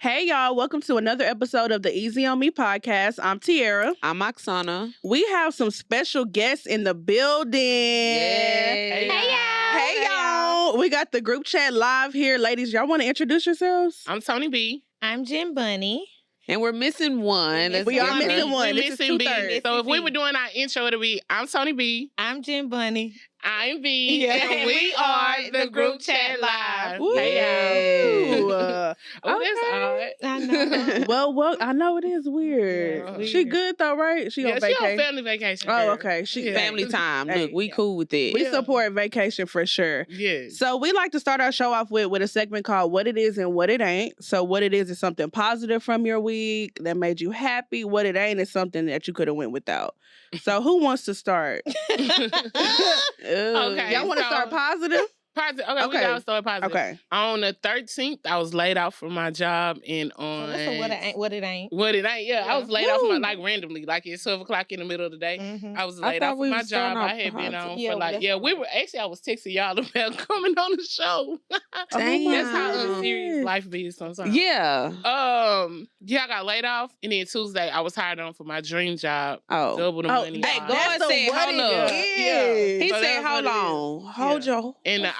Hey, y'all. Welcome to another episode of the Easy On Me podcast. I'm Tiara. I'm Oksana. We have some special guests in the building. Hey, y'all. Hey, y'all. We got the group chat live here. Ladies, y'all want to introduce yourselves? I'm Tony B. I'm Jen Bunny. And we're missing one. We are missing one. We're This is missing B. two-thirds. So if we were doing our intro, it'd be, I'm Tony B. I'm Jen Bunny. I'm B. Yeah. And we are the group chat live. Woo. Hey, y'all. Oh, Okay. that's odd. I know. Well, I know it is weird. Yeah, She weird. good though, right? She Yeah, on she vacation. on family vacation. Oh, girl. okay. She Yeah. Family time. Hey, Look, we cool with it. We Yeah. support vacation for sure. Yes. So we like to start our show off with a segment called What It Is and What It Ain't. So what it is something positive from your week that made you happy. What it ain't is something that you could have went without. So who wants to start? Okay, Y'all want to so- start positive? Positive. Okay, we Okay. gotta start positive. Okay. On the 13th, I was laid off from my job, and on That's a what it ain't. What it ain't. What it ain't, yeah. I Yeah. was laid off Woo. from like randomly, like at 12 o'clock in the middle of the day. Mm-hmm. I was I laid thought off we from my was starting job. off I had been positive. on Yeah, for like, that's yeah, we were actually, I was texting y'all about coming on the show. Dang. That's how goodness. unserious life is sometimes. Yeah. Yeah, I got laid off, and then Tuesday I was hired on for my dream job, Oh. double the money. Hey, job. go That's ahead the said, what hold it up. is. He So said, that's hold what it on. Hold your... And the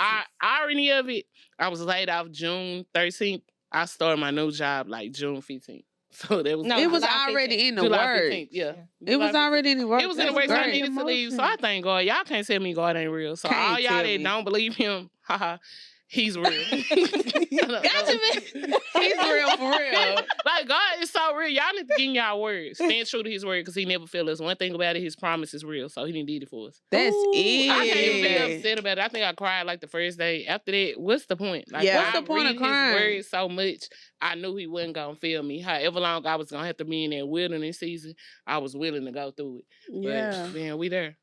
irony of it, I was laid off June 13th. I started my new job like June 15th. So that was No, It was July already in the July word. 15th. Yeah. It was already in the word. It was in the That's works. I great. needed to leave. So I thank God. Y'all can't tell me God ain't real. So Can't all y'all tell that me. don't believe him, haha, he's real. Gotcha, man. He's real for real. Like, God is so real. Y'all need to get in y'all words. Stand true to his word because he never failed us. One thing about it, his promise is real. So he didn't need it for us. That's Ooh, it. I can't even Yeah. be upset about it. I think I cried like the first day. After that, what's the point? Like, Yeah. What's the point of read crying? His words so much, I knew he wasn't gonna fail me. However long I was gonna have to be in that wilderness season, I was willing to go through it. Yeah. But man, we there.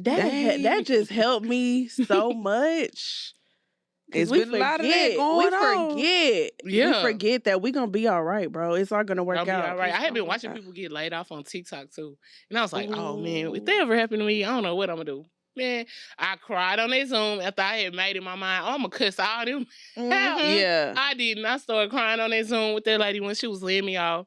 Dang. That just helped me so much. 'Cause It's we been a lot of that forget. going on. We Yeah. forget that we gonna be all right, bro. It's all gonna work I'll be out. all right. I had been gonna watching work out. people get laid off on TikTok too, and I was like, "Oh man, Ooh. if that ever happened to me, I don't know what I'm gonna do." Man, I cried on that Zoom after I had made in my mind, "Oh, I'm gonna cuss all them." Mhm. Yeah. I didn't. I started crying on that Zoom with that lady when she was laying me off.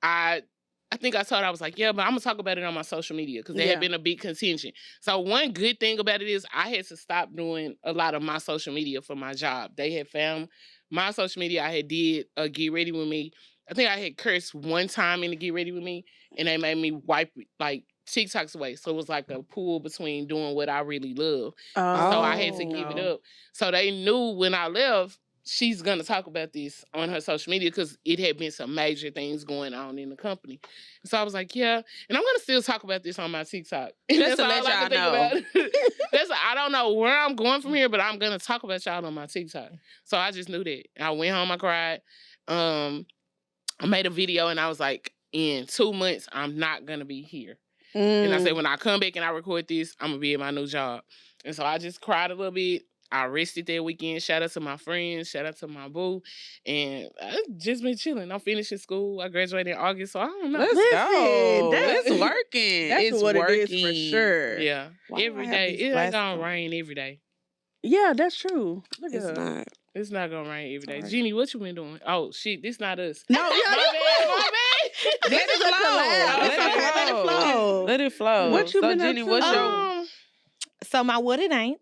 I think I told her, I was like, yeah, but I'm gonna talk about it on my social media because there Yeah. had been a big contention. So one good thing about it is I had to stop doing a lot of my social media for my job. They had found my social media. I had did Get Ready With Me. I think I had cursed one time in the Get Ready With Me, and they made me wipe like TikToks away. So it was like a pull between doing what I really love. So I had to give it up. So they knew when I left, she's going to talk about this on her social media because it had been some major things going on in the company. So I was like, yeah. And I'm going to still talk about this on my TikTok. Just That's to all let I can y'all think about. I don't know where I'm going from here, but I'm going to talk about y'all on my TikTok. So I just knew that. I went home, I cried. I made a video and I was like, in 2 months, I'm not going to be here. And I said, when I come back and I record this, I'm going to be at my new job. And so I just cried a little bit. I rested that weekend. Shout out to my friends. Shout out to my boo. And I just been chilling. I'm finishing school. I graduated in August, so I don't know. Let's Listen, go. that's- It's working. That's it's what working. it is for sure. Yeah. Why do Every I have day. these It ain't glasses gonna on? rain every day. Yeah, that's true. Look at It's her. not. It's not gonna rain every day. Alright. Jeannie, what you been doing? Oh, shit. This not us. No, My yeah, bad. My bad. Let it flow. Let it flow. Let it flow. What you so been up Jenny, to? what's your... So my what it ain't.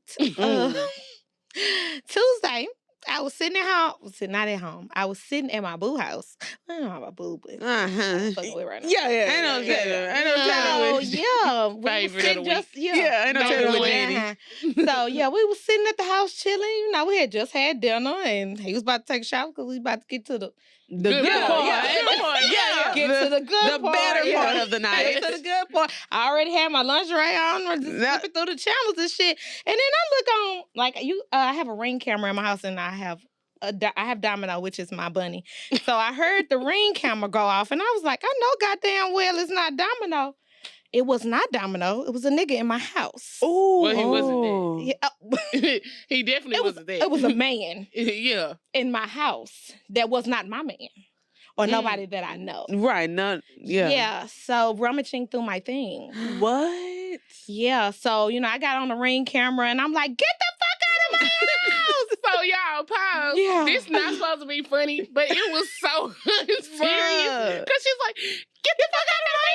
Tuesday, I was sitting at home. Not at home. I was sitting at my boo house. I don't have my boo, but Uh-huh. fucking with right now. Yeah, yeah. Ain't no yeah, telling. yeah. Ain't no telling. So yeah, we was Favorite of sitting the just Yeah, ain't no No, telling with we Jenny. So yeah, we was sitting at the house chilling. You know, we had just had dinner, and he was about to take a shower because we about to get to the The Good good part. part. Yeah, good part. Yeah, get to the good The part. better yeah. part of the night. Get to the good part. I already had my lingerie on, or just That- flipping through the channels and shit. And then I look on, like you. I have a Ring camera in my house, and I have Domino, which is my bunny. So I heard the Ring camera go off, and I was like, I know goddamn well it's not Domino. It was not Domino. It was a nigga in my house. Ooh. Well, he wasn't Yeah, there. He definitely it was wasn't there. it was a man Yeah. in my house that was not my man or nobody that I know. Right, none. Yeah. Yeah, so rummaging through my thing. What? Yeah, so, I got on the Ring camera and I'm like, get the fuck out of my house! So y'all, So pause. Yeah. This not supposed to be funny, but it was so serious. Because she's like, get the fuck out of my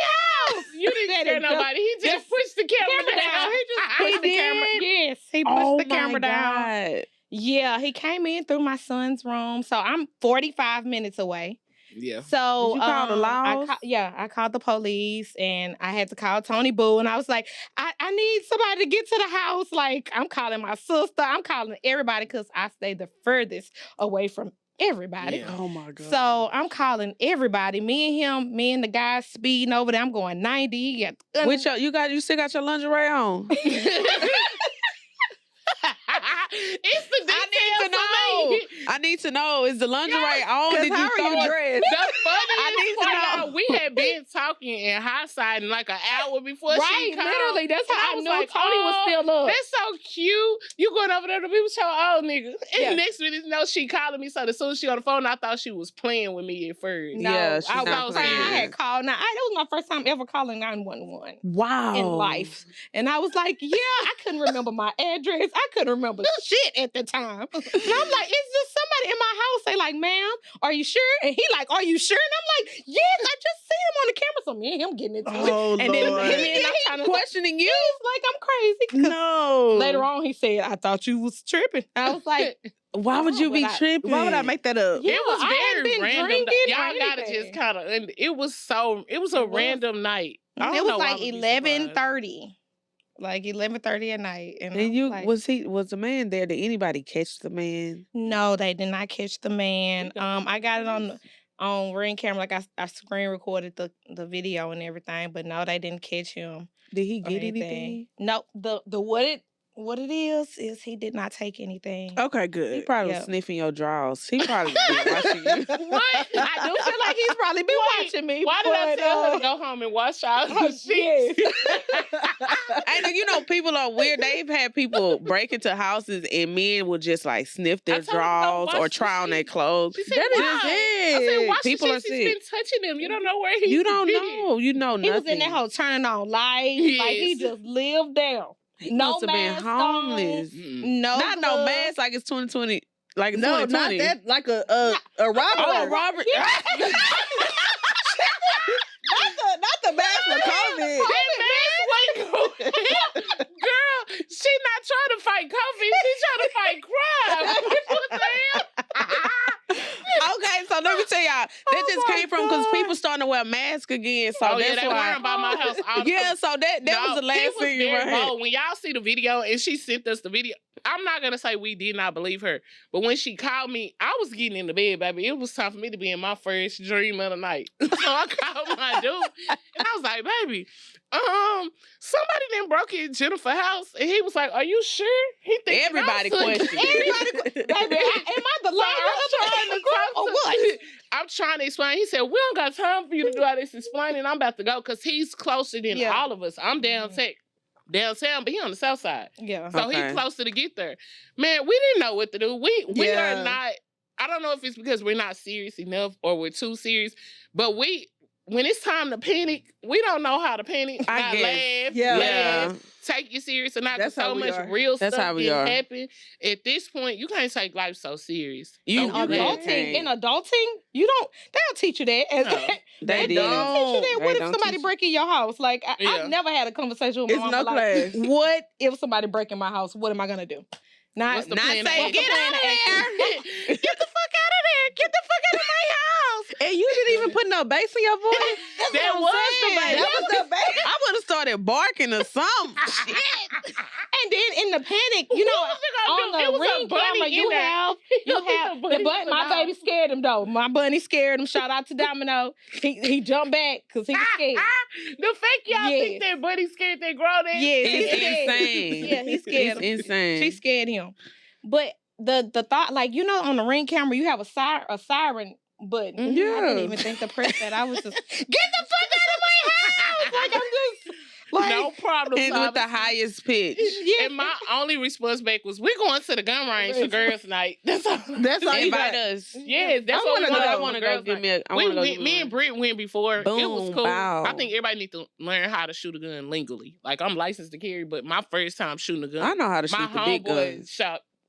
house. You didn't scare nobody. He just pushed the camera down. He just pushed the camera. Yes, he pushed the camera down. God. Yeah, he came in through my son's room. So I'm 45 minutes away. Yeah. So Did you call the laws? I called the police and I had to call Tony Boo and I was like, I need somebody to get to the house. Like, I'm calling my sister. I'm calling everybody because I stay the furthest away from everybody. Yeah. Oh my God. So I'm calling everybody. Me and the guy speeding over there. I'm going 90. You still got your lingerie on? It's the details for me. I need to know. Is the lingerie on? Did how you are throw you it? dressed? The funniest need to part know. out, we had been talking and high-siding like an hour before she Right, called. literally. That's And how I was knew like, Tony was still up. That's so cute. You going over there to be with your old nigga. And Yeah. next minute, she calling me. So as soon as she on the phone, I thought she was playing with me at first. No, Yeah, she's I not was playing. I had called. Now, that was my first time ever calling 911 Wow. in life. And I was like, yeah, I couldn't remember my address. I couldn't remember shit at the time. And I'm like, it's just somebody in my house. They like, ma'am, are you sure? And he like, are you sure? And I'm like, yes, I just see him on the camera. So me and him getting into it. Oh, And then Lord. I'm trying to Questioning you? He's like, I'm crazy. 'Cause No. later on, he said, I thought you was tripping. I was like, Why would you be tripping? Why would I make that up? Yeah, It was I hadn't very been random. drinking or Y'all gotta anything. just kind of. It was a random night. I it don't was know why I like would be surprised. 11:30. Like 11:30 at night. And And you like, was the man there? Did anybody catch the man? no, they did not catch the man. I got it on Ring camera, like I screen recorded the video and everything, but no, they didn't catch him. Did he or get anything? No, the what it is he did not take anything. Okay, He good. probably Yeah. was sniffing your drawers. He probably been watching you. What? I do feel like he's probably been Wait, watching me. Why did I but, tell her to go home and wash out her sheets? And people are weird. They've had people break into houses and men will just like sniff their I told her, "Don't drawers wash or the try on their sheets." clothes. She said, That "Why?" is I said, it. "Wash People the are sheets. He's sick. been touching them. You don't know where he's You don't been." know. You know he nothing. was in that house turning on lights. Like he Yes. just lived there. He No must have been mask homeless. Mm-mm. No, Not no gloves. mask like it's 2020. Like it's No, not 2020. that. Like a robber. Oh, Robert. Not the mask for COVID. That man wasn't Girl, she not trying to fight COVID. She's trying to fight crime. What the hell? Okay, so let me tell y'all. That just came from because people starting to wear masks again. So Oh, yeah, that's they why. weren't by my house all the Yeah, so that was the he last was thing you very heard. bold. When y'all see the video and she sent us the video, I'm not gonna say we did not believe her, but when she called me, I was getting in the bed, baby. It was time for me to be in my first dream of the night. So I called my dude, and I was like, "Baby, somebody then broke in Jennifer's house," and he was like, "Are you sure?" He thinking Everybody I'm questioned sick. it. Baby, am I the I'm trying to explain. He said, "We don't got time for you to do all this explaining. I'm about to go," because he's closer than Yeah. all of us. I'm downtown, but he on the south side. Yeah. So Okay. he's closer to get there. Man, we didn't know what to do. We Yeah. are not, I don't know if it's because we're not serious enough or we're too serious, but when it's time to panic, we don't know how to panic. I Not guess. laugh, Yeah. laugh, take you serious or not. That's Because how so we much are. real That's stuff how we can are. happen. At this point, you can't take life so serious. You- So In we Yeah. had- adulting, they don't teach you that. No. They They didn't. don't teach you that. They What if don't somebody teach- break in your house? Like Yeah. I've never had a conversation with my It's mom. no like, class. what if somebody break in my house? What am I gonna do? What's the plan of action? Get out of there! Get the fuck out of there! Get the fuck out of my house! And you didn't even put no bass in your voice. That was the bass. That was the bass. I would have started barking or something. Shit. And then in the panic, you know, What was it gonna on do? It the was a ring bunny camera, in you there. have The bunny the bunny. was My out. baby scared him though. My bunny scared him. Shout out to Domino. He jumped back because he was scared. The fact y'all Yes. think that buddy scared that grown ass. Yes, he's It's scared. insane. Yeah, he scared It's him. insane. She scared him. But the thought, like, you know, on the ring camera, you have a siren button. I Yeah. didn't even think to press that. I was just, get the fuck out of my house! Like, I'm just, like, No problem. And with the Simon. highest pitch. yeah. And my only response back was, "We're going to the gun range for girls' night." That's all. That's all you Invite got. us. Yes, that's I what wanna we go. want. I want to go give me a. I We want to go. went, give me and Britt went before. It was Boom, cool. bow. I think everybody needs to learn how to shoot a gun legally. Like, I'm licensed to carry, but my first time shooting a gun, I know how to my shoot the big homeboy guns.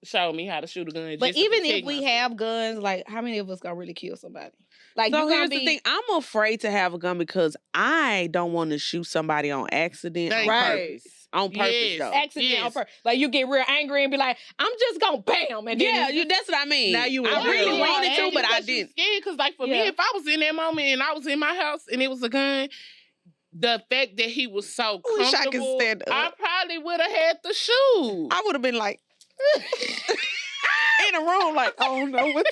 showed me how to shoot a gun. But just to even if protect we myself. have guns, like how many of us gonna really kill somebody? Like So you gonna here's be the thing. I'm afraid to have a gun because I don't want to shoot somebody on accident. Thank On you. purpose. On purpose, Yes. though. accident on Yes. purpose. Like you get real angry and be like, I'm just gonna bam, and then Yeah, it's that's what I mean. Now you I in really jail. wanted to, but I You didn't. scared because, like, for me, Yeah. if I was in that moment and I was in my house and it was a gun, the fact that he was so I wish I could comfortable, stand up. I probably would have had to shoot. I would have been like in a room, like, oh no, what?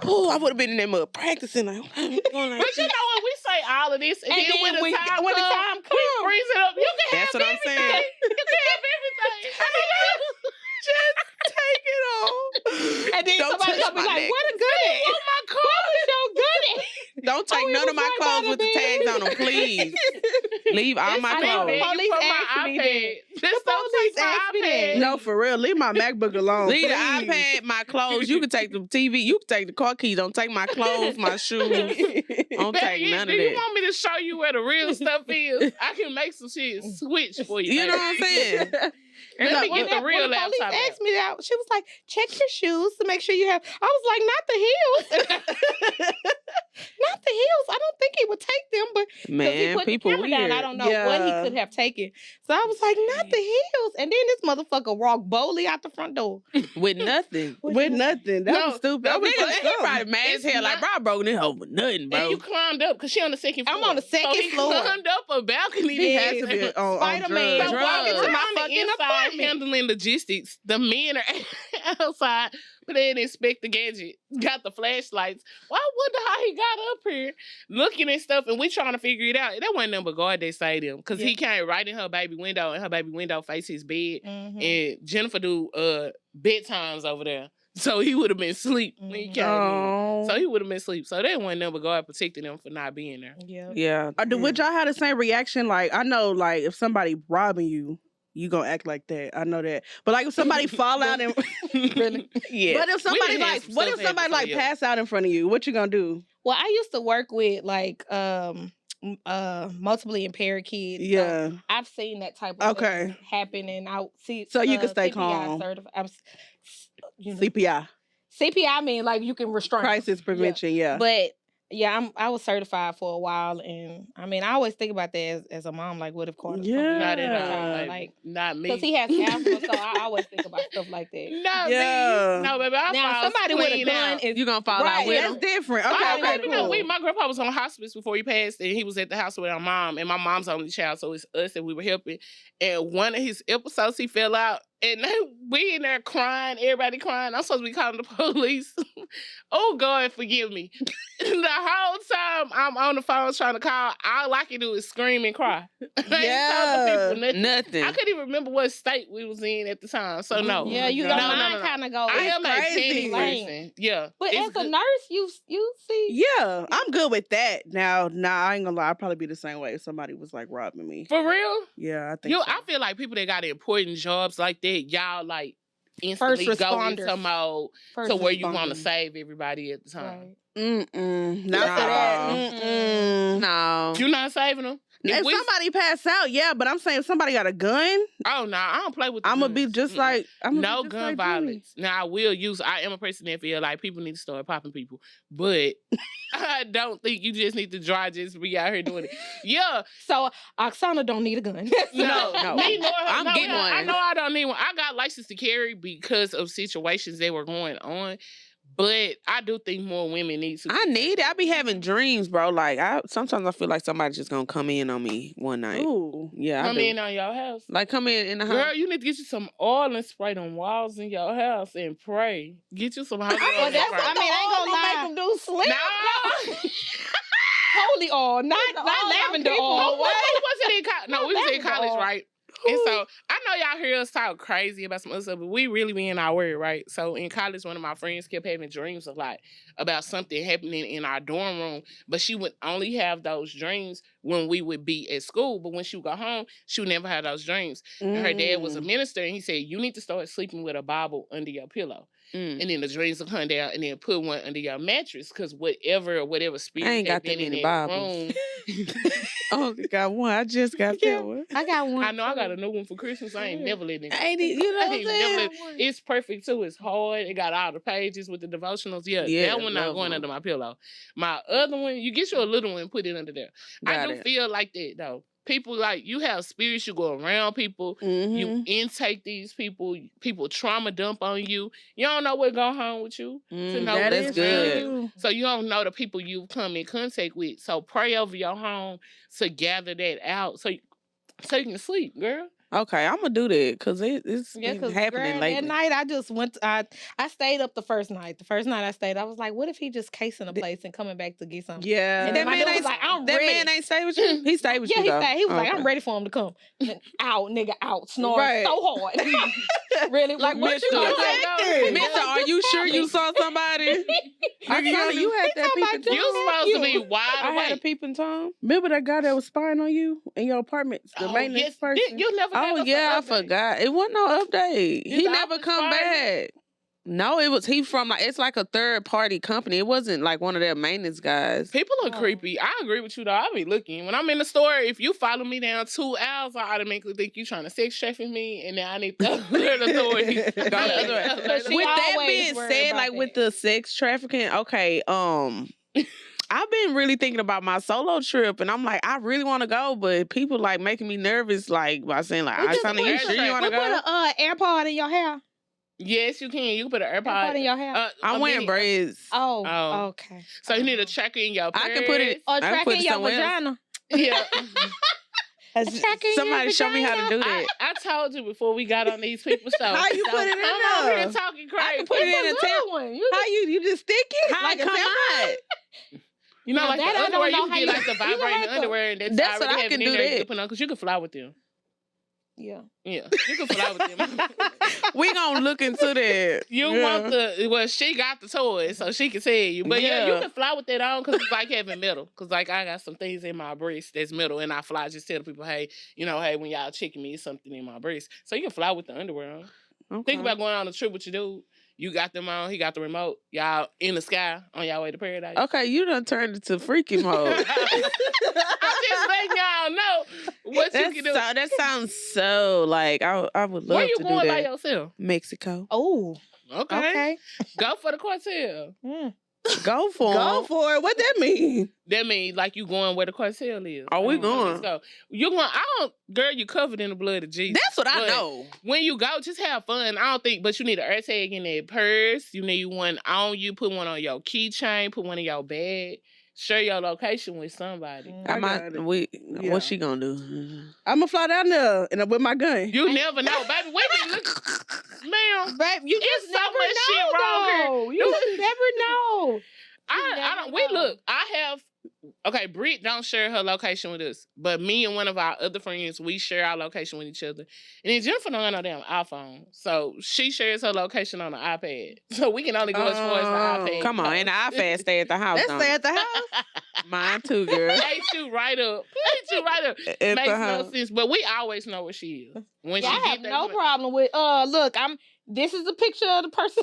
Oh, I would have been in there mud practicing, like, going like But you know what? We say all of this, and then when the time when the comes, time we comes, freeze it up. You can That's have what I'm everything. saying. You can have everything. Just take it on. and then Don't somebody touch gonna be my like, neck. "What a gun at? Oh my God. What was your gun at?" Don't take Oh, it none of was my right by clothes the with the bed. tags on them, please. Leave all my It's clothes. bad. You Police put my asked me iPad. Just don't police take my asked me iPad. that. No, for real. Leave my MacBook alone. Leave the please. iPad, my clothes. You can take the TV. You can take the car keys. Don't take my clothes, my shoes. Don't Better take yet, none do of you that. want me to show you where the real stuff is? I can make some shit switch for you. You know what I'm saying? Let me When get the real when the police laptop out. asked me that, she was like, "Check your shoes to make sure you have." I was like, "Not the heels, not the heels. I don't think he would take them, but 'cause he Man, put people the camera weird. down, I don't know what he Yeah. could have taken." So I was like, "Not the heels." And then this motherfucker walked boldly out the front door. With nothing. With nothing. That No, was stupid. no, I was Nigga, like, he probably mad It's as hell. Like, not- bro, I broke this hoe for nothing, bro. And you climbed up because she on the second floor. I'm on the second so he floor. climbed up a balcony. he there. had to be on Spider-Man. drugs. So Drugs. walking to We're my on the fucking inside apartment, handling logistics. The men are outside playing Inspect the Gadget. Got the flashlights. Well, I wonder how he got up here, looking at stuff, and we trying to figure it out. That wasn't number God they say them because he came right in her baby window, and her baby window faced his bed. Mhm. And Jennifer do bedtimes over there, so he would have been asleep when he came in. Oh. So he would have been asleep. So that wasn't number God protecting them for not being there. Yeah. Yeah. Would y'all have the same reaction? Like, I know, like, if somebody robbing you, you gonna act like that. I know that. But like, if somebody fall out and Really? Yeah. but if somebody done had like, some what stuff if somebody happen, like so yeah. pass out in front of you? What you gonna do? Well, I used to work with like multiply impaired kids. so Yeah. I've seen that type of thing Okay. happen, and I see. So you can stay CPI calm. certified. You know, CPI, CPI mean like you can restrain. crisis prevention. Yeah. But yeah, I was certified for a while, and I mean I always think about that as a mom. Like, what if Carter? Yeah. Not at all. Yeah. Like, not me. because he has asthma, so I always think about stuff like that. No, Yeah. me. No, baby. I Now, fall somebody with a clean gun out. is You gonna fall out Right, with that's him? different. I Okay, don't okay, even know. cool. My grandpa was on hospice before he passed, and he was at the house with our mom, and my mom's only child, so it's us that we were helping. And one of his episodes, he fell out, and we in there crying, everybody crying. I'm supposed to be calling the police. Oh God, forgive me. The whole time I'm on the phone trying to call, all I can do is scream and cry. I ain't telling people nothing. Nothing. I couldn't even remember what state we was in at the time, so no. Yeah, you no, know, no, mine no, no. kind of goes. I am a crazy. petty person. Yeah. But It's as a good. nurse, you see. Yeah, I'm good with that. Now, I ain't gonna lie. I'd probably be the same way if somebody was like robbing me. For real? Yeah, I think. So. I feel like people that got important jobs like that, y'all like instantly go responders. into mode First to where you want to responders. save everybody at the time. Right. Not Nah. for that. Mm-mm. No. You not saving them? If somebody pass out, yeah, but I'm saying if somebody got a gun, Oh no, I don't play with. I'm gonna be guns. just Mm-mm. like No gun violence. Now I will use. I am a person that feel like people need to start popping people, but I don't think you just need to just be out here doing it. Yeah, So Oksana don't need a gun. No. me nor her. I'm No, getting yeah, I one. know I don't need one. I got license to carry because of situations that were going on, but I do think more women need to. I need it. I be having dreams, bro. Like sometimes I feel like somebody's just gonna come in on me one night. Ooh. Yeah, I come do. in on your house. Like come in the house. Girl, you need to get you some oil and spray them walls in your house and pray. Get you some house oil. Well, and that's, spray. I mean, I ain't gonna lie. Make them do slip. No. Holy oil, not lavender oil. Who was it in college? No, we was in Lavender college, oil. right? And so I know y'all hear us talk crazy about some other stuff, but we really be in our word, right? So in college, one of my friends kept having dreams a lot about something happening in our dorm room, but she would only have those dreams when we would be at school. But when she would go home, she would never have those dreams. And her dad was a minister, and he said, you need to start sleeping with a Bible under your pillow. Mm. And then the dreams will come down, and then put one under your mattress, because whatever spirit I ain't had got that been in many that Bibles. room I only got one. I just got that one. I got one. I know I got a new one for Christmas. I ain't never letting it go. Ain't it? You know I what I'm ain't never saying? let It's perfect too. It's hard. It got all the pages with the devotionals. Yeah, Yeah, that one not love going 'em. under my pillow. My other one, you get you a little one and put it under there. I Got do it. feel like that though. People like you have spirits. You go around people. You Mhm. intake these people. People trauma dump on you. You don't know what going on with you. To know That what's is around good. you. So you don't know the people you've come in contact with. So pray over your home to gather that out so you can sleep, girl. Okay, I'm gonna do that because it's Yeah, been because happening lately. that night I just went. I stayed up the first night. The first night I stayed, I was like, "What if he just casing a place and coming back to get something?" Yeah. And then That my man dude ain't was like, "I'm that ready." man ain't stay with you. He stayed with Yeah, you he though. stayed. He was like, Okay. "I'm ready for him to come." And out, nigga, out, snoring Right. so hard. Really, Like, what you Mister- expecting? Mister, are you sure you saw somebody? I Nigga, told you had that talking peeping about You Tom. supposed to be wide I had a awake. peeping Tom. Remember that guy that was spying on you in your apartment? The maintenance yes, person? you never gave Oh us yeah, I an update. forgot. It wasn't no update. You He thought never it was come fine? back. No, it was he from like it's like a third party company. It wasn't like one of their maintenance guys. People are Oh. creepy. I agree with you though. I be looking. When I'm in the store, if you follow me down 2 hours, I automatically think you trying to sex traffic me, and then I need to alert authorities. Go the other way. Alert She With that always being worried said, about like with that. the sex trafficking, okay, I've been really thinking about my solo trip, and I'm like, I really want to go, but people like making me nervous, like by saying like, We I just kind of put you a- sure you want We to put go? a AirPod in your hair. Yes, you can. You can put an AirPod in AirPod. your hair. I'm wearing braids. Oh, Oh. okay. So you need a tracker in your purse. I can put it. Or I can track put in it your somewhere else. vagina. Yeah. Track in Somebody your show me how to do vagina. that. I told you before we got on these people show. How you put it in Come on there? here talking crazy. I can put it in a It's tampon. little one. You How you just stick it? How like it a come tampon? out? You know, Now like that the I don't underwear, know you how can get you- like the you vibrating have to- underwear, and that's That's what already I having can in do there. You that. can put on because you can fly with them. Yeah. Yeah, you can fly with them. We gonna look into that. You Yeah. want the she got the toy, so she can tell you. But yeah, you Yeah. can fly with that on because it's like having metal. Because like I got some things in my breast that's metal, and I fly. Just tell people, hey, hey, when y'all checking me, it's something in my breast. So you can fly with the underwear on. Okay. Think about going on a trip with your dude. You got them on. He got the remote. Y'all in the sky on y'all way to paradise. Okay, you done turned it to freaky mode. I'm just letting y'all know what you can do. That sounds so like I would love Where you to going do by that. yourself? Mexico. Oh, Okay. okay. Go for the cartel. Go for Go 'em. for it. What that mean? That means like you going where the cartel is. Are we So going? let's go. You going? Girl, you covered in the blood of Jesus. That's what I But know. When you go, just have fun. I don't think, but you need an air tag in that purse. You need one on you. Put one on your keychain. Put one in your bag. Share your location with somebody. I might. got it. What Yeah. she gonna do? I'm gonna fly down there and with my gun. You never know, baby. We be looking, ma'am. Babe, you It's just so never much shit know, wrong here. though. You just never know. I never don't. We know. look. I have. Okay, Britt don't share her location with us, but me and one of our other friends, we share our location with each other. And then Jennifer don't have no damn iPhone, so she shares her location on the iPad. So we can only go as far as the iPad. Come on, goes. and I fast stay at the house. Let's don't stay it? at the house. Mine too, girl. Ate you right up. Ate you right up. At Makes the no house. sense, but we always know where she is. When Yeah, she I get have there, no we- problem with. Look, this is a picture of the person.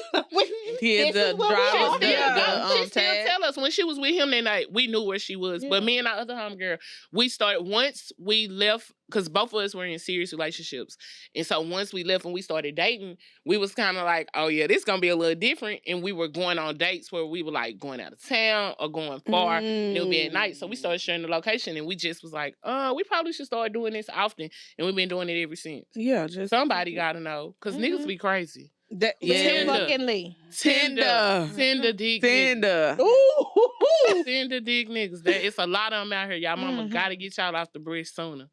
Here's This the is what we driver. are. The, Still the, go. She still tag. tell us when she was with him that night, we knew where she was. But Yeah. me and our other homegirl, we started once we left because both of us were in serious relationships. And so once we left and we started dating, we was kind of like, oh yeah, this gonna be a little different. And we were going on dates where we were like going out of town or going far. And it would be at night. So we started sharing the location and we just was like, we probably should start doing this often. And we've been doing it ever since. Yeah, just Somebody gotta know. Because niggas be crazy. That, Yeah. Tender. Fucking Lee. Tender. Tender dick niggas. Tender. Ooh. Tender dick niggas. It's a lot of them out here. Y'all mama Mhm. gotta get y'all off the breast sooner.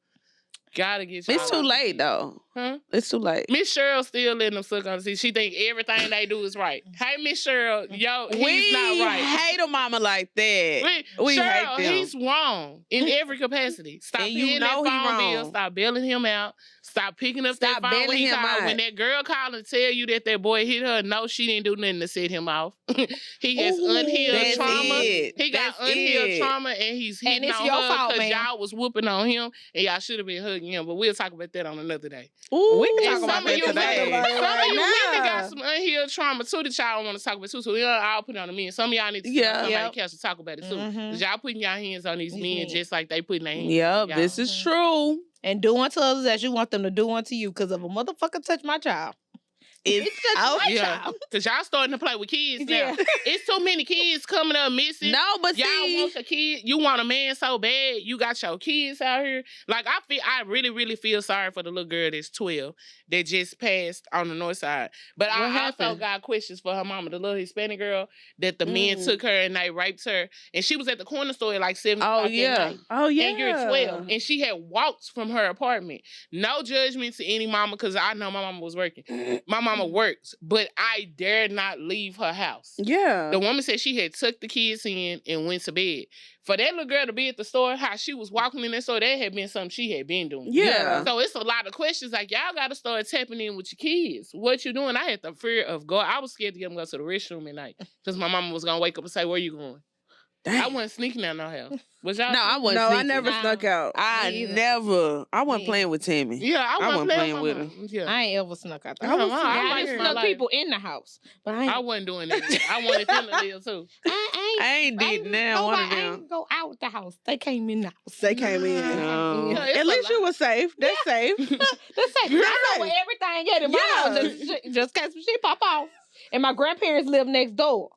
Gotta get y'all It's too off the late breast. though. Huh? It's too late. Miss Cheryl still letting them suck on the seat. She think everything they do is right. Hey, Miss Cheryl, yo, he's We not right. hate a mama like that. We Cheryl, hate them. he's wrong in every capacity. Stop And you paying know that he phone bill. wrong. Stop bailing him out. Stop picking up Stop that phone when bailing he him called. out. When that girl called and tell you that boy hit her, no, she didn't do nothing to set him off. He has Ooh, unhealed That's trauma. it. He got That's unhealed it. trauma, and he's hitting it's on your her fault, because man. y'all was whooping on him, and y'all should have been hugging him. But we'll talk about that on another day. Ooh. We can And talk about some of that you today. women, some of you women Right got now. some unhealed real trauma too that y'all don't want to talk about too. So I'll put it on the men. Some of y'all need to Yeah. somebody on the couch to talk about it too. Mhm. Cause y'all putting y'all hands on these men just like they putting their hands. Yep, on y'all. this is true. And do unto others as you want them to do unto you. Because if a motherfucker touch my child, It's out. my Yeah, child. cause y'all starting to play with kids now. Yeah. It's too many kids coming up missing. No, but Y'all see, want a kid. You want a man so bad. You got your kids out here. Like I really, really feel sorry for the little girl that's 12 that just passed on the north side. But I also happened? got questions for her mama, the little Hispanic girl that the men took her and they raped her, and she was at the corner store at like 7 oh o'clock at yeah, night. oh yeah, And you're 12, and she had walked from her apartment. No judgment to any mama, because I know my mama was working. My mama works, but I dare not leave her house. yeah. The woman said she had tucked the kids in and went to bed. For that little girl to be at the store, how she was walking in that store, that had been something she had been doing. Yeah. So it's a lot of questions. Like, y'all got to start tapping in with your kids. What you doing? I had the fear of going. I was scared to get them to go to the restroom at night because my mama was going to wake up and say, where you going? Dang. I wasn't sneaking out no house. Was y'all? No, I sneaking? wasn't. No, I sneaking. never snuck out. I Me either. never. I wasn't Me playing with Timmy. Yeah, I wasn't playing with her. Yeah. I ain't ever snuck out the I house. was- I I like done my snuck life. people in the house. But I ain't. I wasn't doing that. I wanted them to live too. I ain't did now. One of I them. ain't go out the house. They came in the house. They came in. No. Yeah, it's At a least lot. you were safe. That's safe. That's it. You're I know where everything at in my house. Just in case some shit pop off. And my grandparents live next door.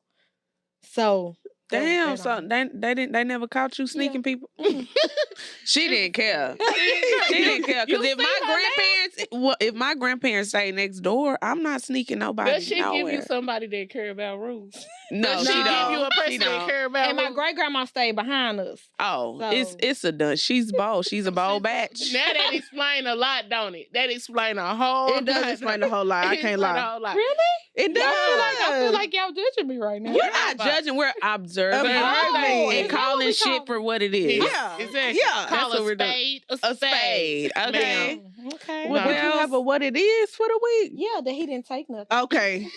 So Damn, so they never caught you sneaking people. She didn't care. She didn't care because if my grandparents stay next door, I'm not sneaking nobody. Does she nowhere. give you somebody that care about rules? No, Does she she don't. give you a She person that don't. care about and my rules? great grandma stayed behind us. Oh, So- it's a done. She's bold. She's a bold batch. Now that explain a lot, don't it? That explain a whole It does explain a whole lot. I It can't explain a lie. whole lot. Really? It does. I feel like y'all judging me right now. We're not judging. We're observing Oh, and is that calling what we shit call- for what it is. Yeah. Exactly. Yeah. Call That's what a we're doing. spade a A spade. Okay. Ma'am. Okay. Well, No. did you have a what it is for the week? Yeah, that he didn't take nothing. Okay.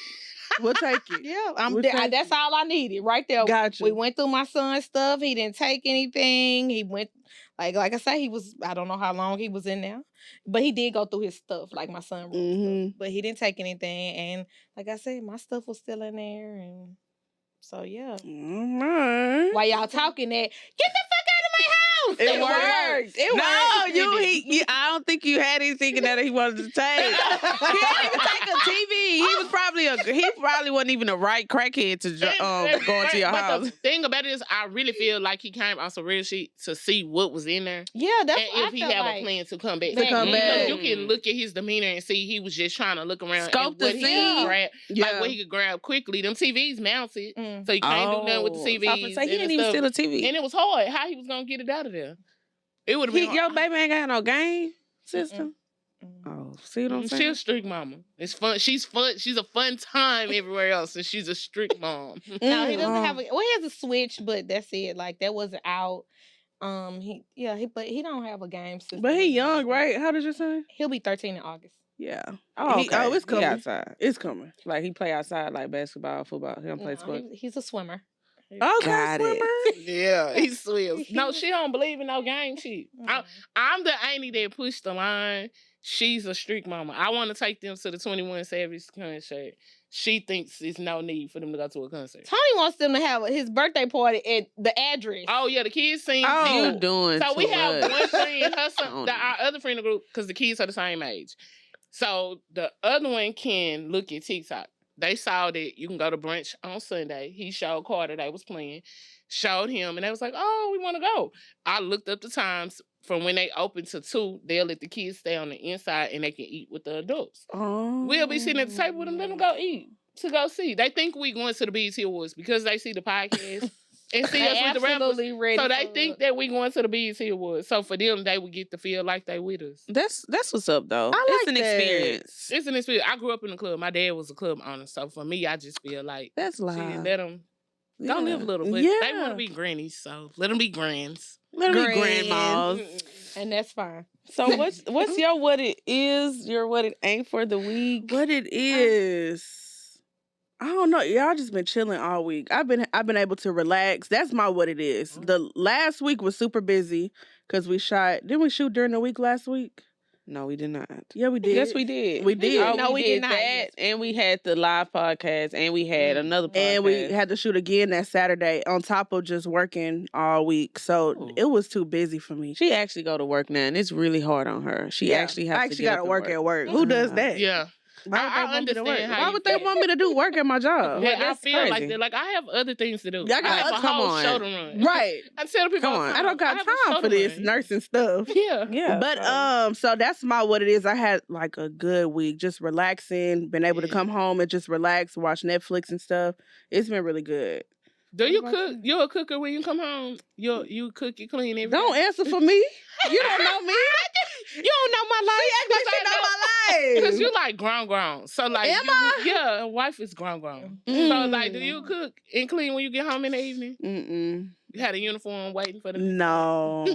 We'll take it. Yeah, We'll take that's all I needed right there. Gotcha. We went through my son's stuff. He didn't take anything. He went like I say, he was. I don't know how long he was in there, but he did go through his stuff, like my son. Mhm. But he didn't take anything, and like I said, my stuff was still in there, and so yeah. All right. While y'all talking that, get the fuck out of my house. It worked. It worked. I don't think you had anything that he wanted to take. He didn't even take a TV. He probably wasn't even a right crackhead to go into your but house. the thing about it is, I really feel like he came on some real shit to see what was in there. Yeah, that's And what if I he felt have like. a plan to come back. To come Because back. you can look at his demeanor and see he was just trying to look around Scope and the what he scene. could grab. Yeah. Like what he could grab quickly. Them TVs mounted. Mm. So you can't do nothing with the So I was TVs. gonna say, he and didn't even stuff. steal a TV. And it was hard. How he was gonna get it out of there? It would have been hard. Your baby ain't got no game system. Mm. Oh, see what I'm She's a saying? strict mama. It's fun. She's fun. She's a fun time everywhere else, and she's a strict mom. No, he doesn't have a. Well, he has a Switch, but that's it. Like that wasn't out. But he don't have a game system. But he young, right? How did you say? He'll be 13 in August. Yeah. Oh, He- okay. oh, it's He coming. outside. It's coming. Like he play outside like basketball, football. He don't play No, sports. he's a swimmer. Okay, Got it. swimmer. Yeah, he swims. No, she don't believe in no game shit. Mm. I'm the auntie that pushed the line. She's a strict mama. I want to take them to the 21 Savage concert. She thinks there's no need for them to go to a concert. Tony wants them to have his birthday party at the address. Oh yeah, the kids sing. You too. doing So we too have much. one friend, her son, Oh, our other friend in the group, because the kids are the same age. So the other one can look at TikTok. They saw that you can go to brunch on Sunday. He showed Carter they was playing, showed him, and they was like, "Oh, we want to go." I looked up the times from when they open to 2. They'll let the kids stay on the inside and they can eat with the adults. Oh. We'll be sitting at the table with them. Let them go eat to go see. They think we going to the BET Awards because they see the podcast and see us with the rappers. Absolutely ready. So they for think it. that we going to the BET Awards. So for them, they would get to feel like they with us. That's what's up though. I It's like an that. experience. It's an experience. I grew up in the club. My dad was a club owner. So for me, I just feel like That's shit, live. let them go live a little. But Yeah. they want to be grannies. So let them be grands. Let them be Grand. grandmas. And that's fine. So what's your what it is, your what it ain't for the week? What it is, I don't know. Y'all just been chilling all week. I've been able to relax. That's my what it is. The last week was super busy because we shot. Didn't we shoot during the week last week? No, we did not. Yeah, we did. Yes, we did. We did. Oh, No, we we did did not. that, Yes. and we had the live podcast, and we had another podcast. And we had to shoot again that Saturday on top of just working all week. So it was too busy for me. She actually go to work now, and it's really hard on her. She actually has to get gotta up and work at work. Who does that? Yeah. Why would they I want me to work? understand how Why you would they feel. want me to do work at my job? Yeah, I that's feel like crazy. that. Like, I have other things to do. Yeah, I I got have a come whole on. show to run. Right. I tell people, Come all the on. I time, don't got have a show time for to this run. nursing stuff. Yeah. Yeah, But so that's what it is. I had like a good week, just relaxing, been able to come home and just relax, watch Netflix and stuff. It's been really good. Do you cook? You're a cooker when you come home. You cook, you clean everything. Don't answer for me. You don't know me. You don't know my life. She act like she know my life. Because you like grown. So like, Am I? Yeah, a wife is grown. So like, do you cook and clean when you get home in the evening? Mm-mm. You had a uniform waiting for the No,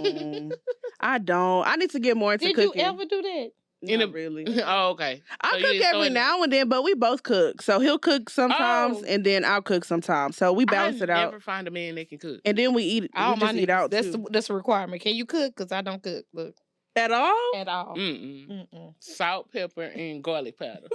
I don't. I need to get more into Did cooking. you ever do that? Not really. Oh, okay. I So you cook didn't throw every in now and then, but we both cook. So he'll cook sometimes, Oh. and then I'll cook sometimes. So we balance it I out, never find a man that can cook. and then we eat. All we my just eat niggas. out That's too. that's a requirement. Can you cook? Because I don't cook. Look, At all? at all. Mm-mm. Mm-mm. Salt, pepper, and garlic powder.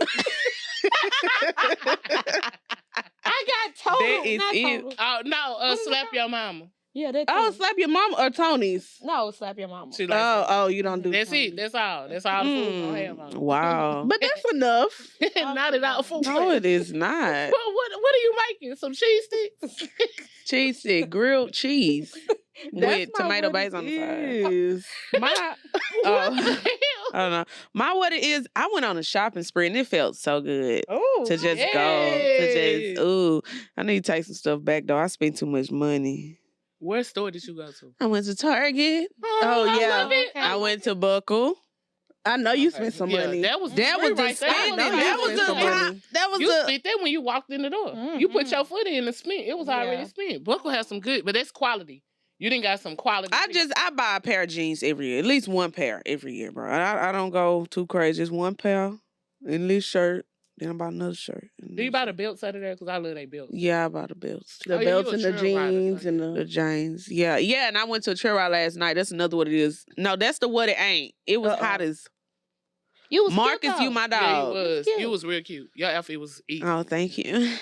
I got total. That is not it. total. Oh no, What is it slap called? your mama. Yeah, that. Oh, too. slap your mom or Tony's? No, slap your mama. She like Oh, you don't do. that's Tony's. it. That's all. That's all the food gonna have on. Wow. But that's enough. Not at all for No, what? it is not. What are you making? Some cheese sticks? Cheese stick, grilled cheese That's with not tomato what base it on the side. is. My, What the oh, hell? I don't know. My what it is, I went on a shopping spree and it felt so good Oh, to just go. To just, ooh, I need to take some stuff back though. I spent too much money. What store did you go to? I went to Target. Oh, I yeah. love it. Okay. I went to Buckle. I know you Okay. spent some Yeah, money. That was That was free the right there. spending. I know That you was spent the some money. that was You the spent that when you walked in the door. You put your foot in and spent. It was already Yeah. spent. Buckle has some good, but that's quality. You didn't got some quality. I buy a pair of jeans every year. At least one pair every year, bro. I don't go too crazy. Just one pair, at least shirt. Then I buy another shirt. Do you buy the belts out of there? Because I love they belts. Yeah, I buy the belts. The Oh, yeah, belts you a and the trail rider, jeans so and The the. jeans. Yeah. Yeah, and I went to a trail ride last night. That's another what it is. No, that's the what it ain't. It was hot as You was Marcus, cute, you though. my Yeah, you dog. was. cute. You was real cute. Your outfit was easy. Oh, thank you.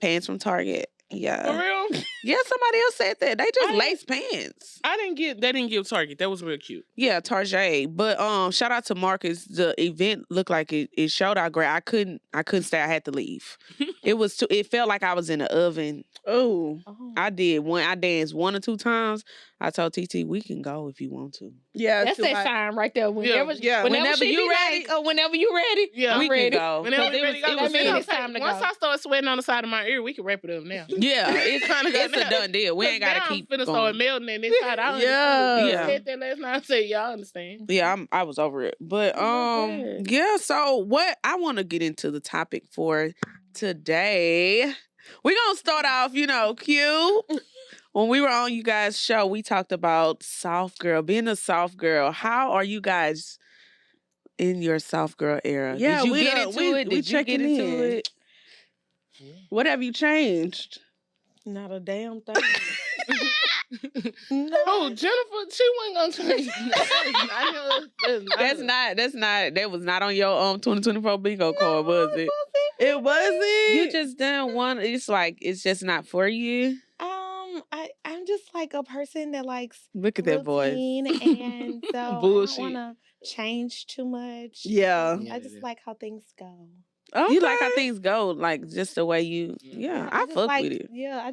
Pants from Target. For Yeah. real? Yeah, somebody else said that. They just I- lace pants. They didn't give Target. That was real cute. Yeah, Target. But shout out to Marcus. The event looked like it showed out great. I couldn't stay. I had to leave. It felt like I was in the oven. Oh, Oh. I danced 1 or 2 times. I told TT we can go if you want to. yeah. That's too that hot. sign right there. Whenever, Yeah. whenever Whenever she you be ready. like, whenever you ready, Yeah. I'm we ready. can go. Whenever 'Cause we ready to go, that mean it's okay, time to once go. I start sweating on the side of my ear, we can wrap it up now. Yeah, it's Kinda got it's a now. done deal. We ain't gotta keep I'm finna going. start melting in this side. I Yeah. understand. Yeah. I said that last night. I said, y'all understand. Yeah, I was over it. But Okay. yeah, so what I want to get into the topic for today. We're gonna start off, Q. When we were on you guys' show, we talked about soft girl, being a soft girl. How are you guys in your soft girl era? Yeah, Did you we get done- into we- it? we Did you get checking into in. it? What have you changed? Not a damn thing. Oh, Jennifer, she wasn't gonna change. I know That was not on your 2024 bingo card, was it? It wasn't. You just didn't want. It's just not for you. I'm just like a person that likes Look at that voice. routine, and so I Bullshit. don't want to change too much. Yeah. I just like how things go. Okay. You like how things go, like just the way you. Yeah, I just fuck like, with it. Yeah,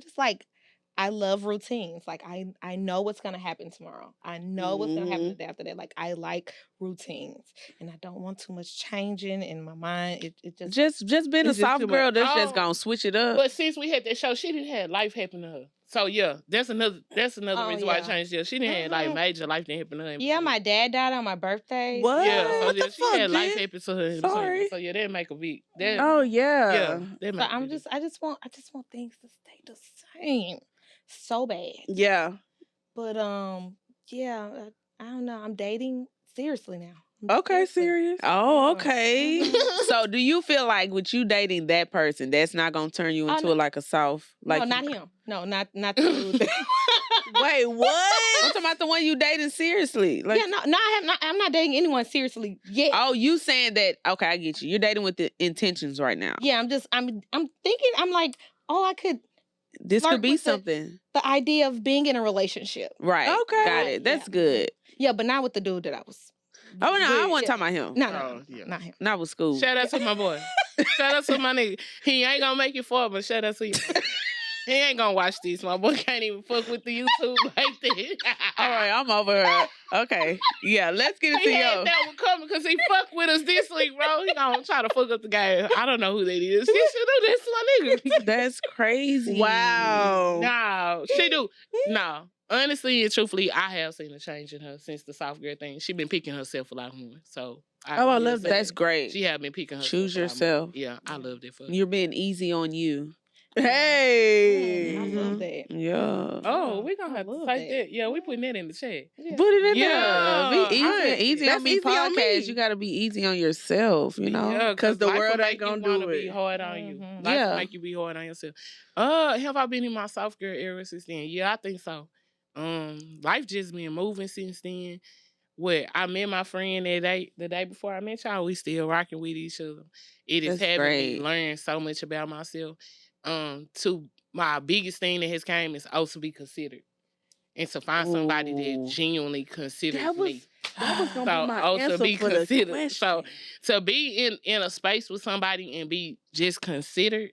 I love routines. Like I know what's gonna happen tomorrow. I know what's gonna happen the day after that. Like I like routines, and I don't want too much changing in my mind. It just Just being a It's just soft too girl, much. that's just Oh. gonna switch it up. But since we had that show, she didn't have life happen to her. So yeah, that's another Oh, reason why I yeah. changed it. She didn't have like Mhm. major life didn't happen to her. in yeah. between. My dad died on my birthday. What? Yeah, so What yeah, the she fuck, had life Jen? happen to her. in Sorry. between. So yeah, that make a big. That, Oh yeah. yeah, that So make a I'm big just I just want things to stay the same, so bad. Yeah. But yeah, I don't know. I'm dating seriously now. Okay, serious. Oh, okay. Mhm. So do you feel like with you dating that person, that's not gonna turn you into no. like a soft? Like No, not him. No, not the dude. Wait, I'm what? talking about the one you dating seriously. Like, Yeah, no, I'm not dating anyone seriously yet. oh, you saying that? Okay, I get you. You're dating with the intentions right now. Yeah, I'm thinking. I'm like, oh, I could This flirt could be with something. the idea of being in a relationship. Right. Okay. Got it. That's Yeah. good. Yeah, but not with the dude that I was. Oh no, I with. wasn't Yeah. talking about him. No, Oh, yeah. not him. Not with school. Shout out to my boy. Shout out to my nigga. He ain't gonna make it far, but shout out to you. He ain't gonna watch this. My boy can't even fuck with the YouTube like that. All right, I'm over her. Okay. Yeah, let's get into He had your. that one coming because he fucked with us this week, bro. He gonna try to fuck up the game. I don't know who that is. She should do this to my nigga. That's crazy. Wow. No, she do. No. Honestly and truthfully, I have seen a change in her since the soft girl thing. She been picking herself a lot more. So I love that. That's great. She have been picking herself. Choose a lot more. yourself. Yeah, I loved it for her. You're being easy on you. Hey. I love that. Yeah. Oh, we gonna have I to love take that. that. Yeah, we putting that in the chat. Put it in Yeah. there. Be easy. I- easy that's on me easy on me. podcast. You gotta be easy on yourself, you know? Yeah, 'Cause the life will world make ain't gonna you wanna do be it. hard on you. Mhm. Life Yeah. will make you be hard on yourself. Have I been in my soft girl era since then? Yeah, I think so. Life just been moving since then. Where I met my friend the day before I met y'all, we still rocking with each other. It is That's having me great. learn so much about myself. To my biggest thing that has came is also be considered. And to find somebody Ooh. that genuinely considers That was me. that was gonna So be my also answer be for the considered. question. So to be in a space with somebody and be just considered,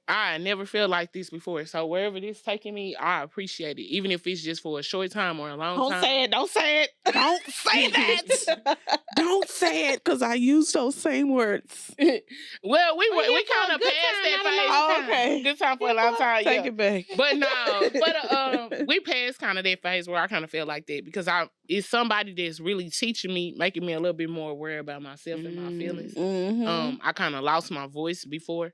I never felt like this before. So wherever this taking me, I appreciate it. Even if it's just for a short time or a long Don't time. say it. Don't say it. Don't say that. Don't say it, because I use those same words. Well, we Well, we yeah, kind for a of good passed time, that not a phase. long Oh, okay. Good time for a long time. Take Yeah. it back. But no, but we passed kind of that phase where I kind of feel like that because it's somebody that's really teaching me, making me a little bit more aware about myself and my feelings. Mm-hmm. I kind of lost my voice before,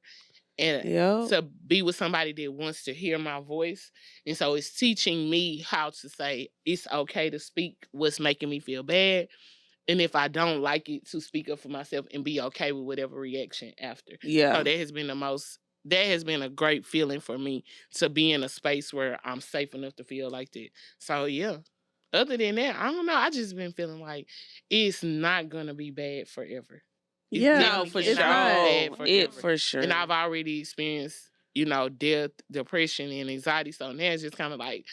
and Yep. to be with somebody that wants to hear my voice, and so it's teaching me how to say it's okay to speak what's making me feel bad, and if I don't like it, to speak up for myself and be okay with whatever reaction after. Yeah. So that has been a great feeling for me to be in a space where I'm safe enough to feel like that. So yeah. Other than that, I don't know. I just been feeling like it's not gonna be bad forever. It's Yeah, No, definitely for it's sure. not bad not. forever. For sure. And I've already experienced, death, depression, and anxiety. So now it's just kind of like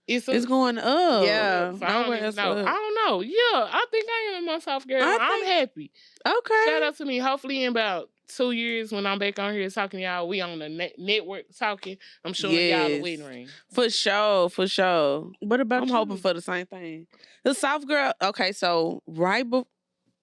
it's going up. Yeah. So I don't Nowhere even else know. but I up. don't know. Yeah, I think I am my soft girl. I I'm think- happy. Okay. Shout out to me. Hopefully in about 2 years when I'm back on here talking to y'all, we on the network talking. I'm showing y'all the Yes. wedding ring. For sure. For sure. What about I'm you? hoping for the same thing. The soft girl. Okay, so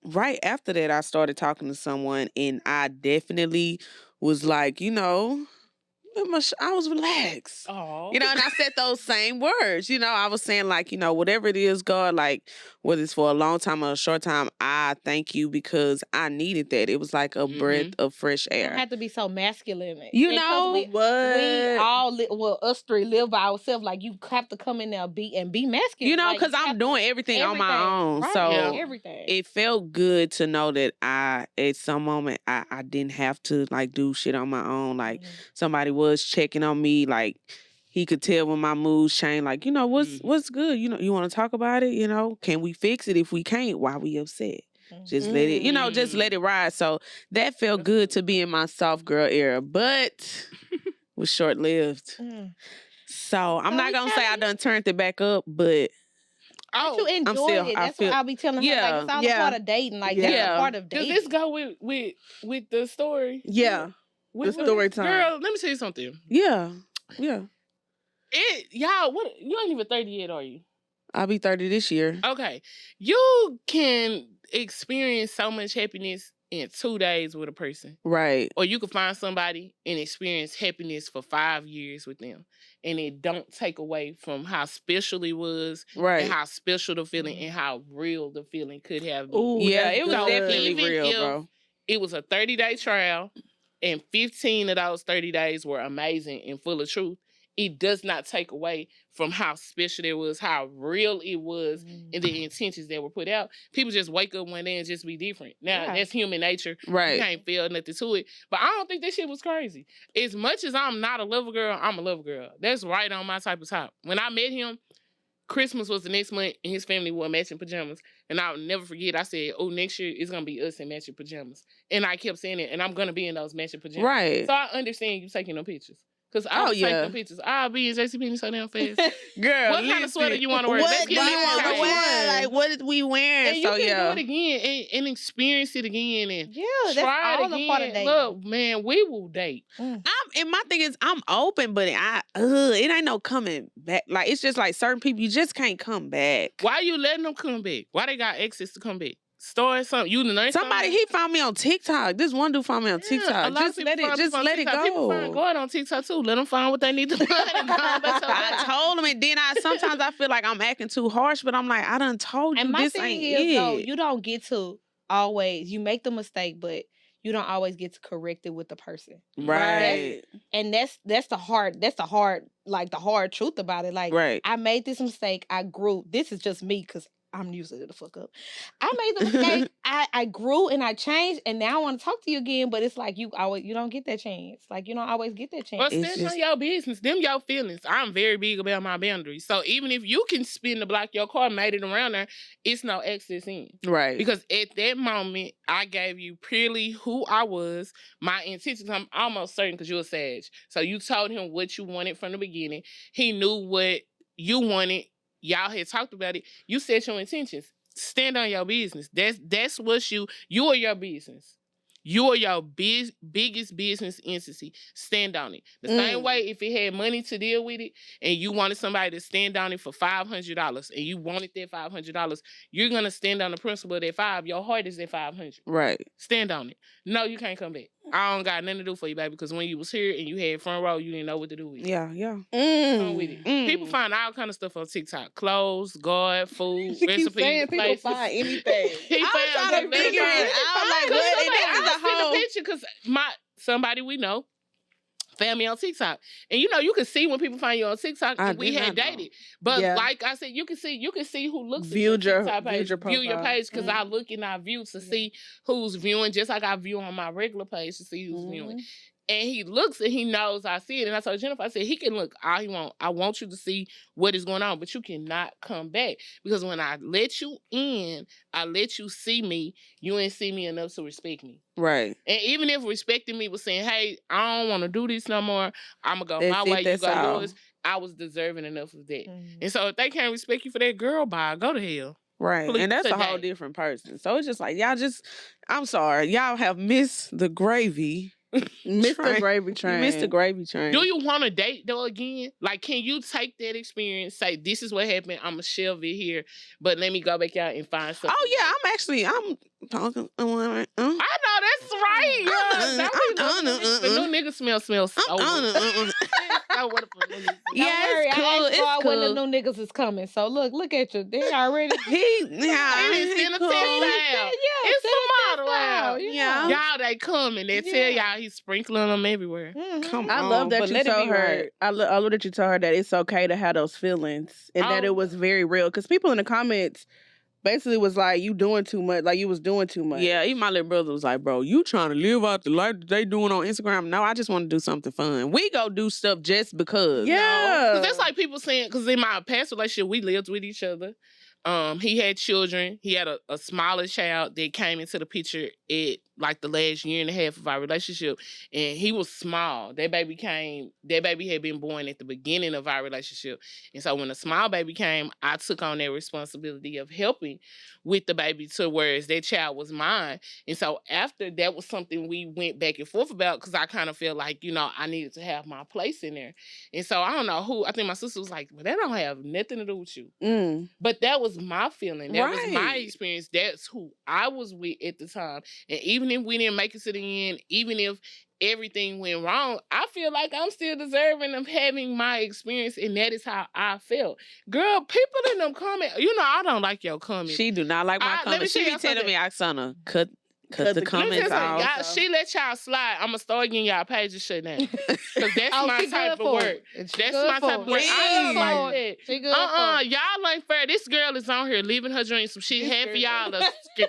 right after that, I started talking to someone, and I definitely was like, I was relaxed. Oh, And I said those same words. I was saying like, whatever it is, God, like whether it's for a long time or a short time, I thank you because I needed that. It was like a breath of fresh You air. don't have to be so masculine. You And 'cause know we what? all us three live by ourselves. Like you have to come in there be masculine. Like, Because you I'm have to- doing everything on my own. Right, So Yeah. everything. it felt good to know that at some moment I didn't have to like do shit on my own. Like somebody was checking on me. Like he could tell when my moods change. Like what's good. You want to talk about it. Can we fix it? If we can't, why we upset? Just let it. Just let it ride. So that felt good to be in my soft girl era, but was short lived. Mm. So I'm So not we gonna say kinda- I done turned it back up, but You enjoy still- it. I That's feel- what I'll be telling her. Yeah, Like, it's all yeah. a part of dating. Like Yeah. that's a part of does dating. this go with the story? Yeah. With The story time. Girl, let me tell you something. yeah. Y'all, what? You ain't even 30 yet, are you? I'll be 30 this year. Okay, you can experience so much happiness in 2 days with a person. Right. Or you could find somebody and experience happiness for 5 years with them. And it don't take away from how special it was Right. and how special the feeling and how real the feeling could have been. Ooh, Yeah, that's it was So good. definitely even real, if- bro. It was a 30-day trial and 15 of those 30 days were amazing and full of truth. it does not take away from how special it was, how real it was, and the intentions that were put out. People just wake up one day and just be different. Now, that's human nature. Right. You can't feel nothing to it. But I don't think that shit was crazy. As much as I'm not a lover girl, I'm a lover girl. That's right on my type of top. When I met him, Christmas was the next month, and his family wore matching pajamas. And I'll never forget, I said, oh, next year it's going to be us in matching pajamas. And I kept saying it, and I'm going to be in those matching pajamas. Right. So I understand you taking them pictures. Because I don't take them pictures. I'll be in JCPenney so damn fast. Girl, what kind of sweater you want to wear? What do you want to wear? Like, what is we wearing? And you can do it again and experience it again and try that's all it again. a part of dating. Look, man, we will date. And my thing is, I'm open, but it ain't no coming back. Like, it's just like certain people, you just can't come back. Why you letting them come back? Why they got access to come back? Start something. You learn somebody. He found me on TikTok. This one dude found me on TikTok. Just let it go. People find God on TikTok too. Let them find what they need to find. I told him, and then sometimes I feel like I'm acting too harsh, but I'm like, I done told you and my this thing ain't is, it. though, you don't get to always. You make the mistake, but you don't always get to correct it with the person. Right. That's the hard truth about it. Like, I made this mistake. I grew. This is just me because I'm usually the fuck up. I made the mistake. I grew and I changed, and now I want to talk to you again. But it's like you don't get that chance. Like, you don't always get that chance. Well, stand on your business. Them your feelings. I'm very big about my boundaries. So even if you can spin the block, your car made it around there, it's no access in. Right. Because at that moment, I gave you purely who I was, my intentions. I'm almost certain because you're a Sag. So you told him what you wanted from the beginning. He knew what you wanted. Y'all had talked about it. You set your intentions. Stand on your business. That's what you are your business. You are your biggest business entity. Stand on it. The same way if it had money to deal with it and you wanted somebody to stand on it for $500 and you wanted that $500, you're going to stand on the principle of that $5. Your heart is at $500. Right. Stand on it. No, you can't come back. I don't got nothing to do for you, baby, because when you was here and you had front row, you didn't know what to do with it. Yeah. Come with it. People find all kind of stuff on TikTok. Clothes, God, food, recipes, people find anything. I'm trying to figure it out. Like, what? I just seen a picture because somebody we know found me on TikTok. And you can see when people find you on TikTok and we had dated. But like I said, you can see who looks at your TikTok page. View your page because I look in our view to see who's viewing, just like I view on my regular page to see who's viewing. And he looks and he knows I see it. And I told Jennifer, I said, he can look all he want. I want you to see what is going on, but you cannot come back. Because when I let you in, I let you see me, you ain't see me enough to respect me. Right. And even if respecting me was saying, hey, I don't want to do this no more. I'm going to go my way, you go yours. I was deserving enough of that. And so if they can't respect you for that, girl, bye, go to hell. Right. Please, and that's a whole different person. So it's just like, I'm sorry. Y'all have missed the gravy. Mr. Gravy Train. Mr. Gravy Train. Do you want to date though again? Like, can you take that experience, say, this is what happened, I'm going to shelve it here, but let me go back out and find something? Oh, yeah, I'm talking. I know, that's right. The new nigga smells so wonderful. Yeah, it's cool. It's cool. When the new niggas is coming. So look at you. They already. He's cool. It's some model out. Yeah. Y'all, they coming. They tell y'all he's sprinkling them everywhere. Come on. I love that you told her. I love that you told her that it's okay to have those feelings and that it was very real. Because people in the comments basically was like, you doing too much. Like, you was doing too much. Yeah, even my little brother was like, bro, you trying to live out the life that they doing on Instagram? No, I just want to do something fun. We go do stuff just because. Yeah. Because that's like people saying, because in my past relationship, we lived with each other. He had children. He had a smaller child that came into the picture at like the last year and a half of our relationship, and he was small. That baby had been born at the beginning of our relationship, and so when the small baby came, I took on that responsibility of helping with the baby to whereas that child was mine. And so after that was something we went back and forth about because I kind of felt like I needed to have my place in there. And so I don't know who. I think my sister was like, "Well, that don't have nothing to do with you." But that was my feeling. That was my experience. That's who I was with at the time. And even if we didn't make it to the end, even if everything went wrong, I feel like I'm still deserving of having my experience, and that is how I felt. Girl, people in them comments, I don't like your comments. She do not like my comments. She be telling me, Oksana, cut Cut the the comments Listen, off. y'all, she let y'all slide. I'm gonna start getting y'all pages shut down. Cause that's my she type good of for work. it. She That's good my for type of it. work. She I good don't for like it. that. She good for it. Y'all ain't fair. This girl is on here living her dreams. Some shit. This Half of girl. y'all are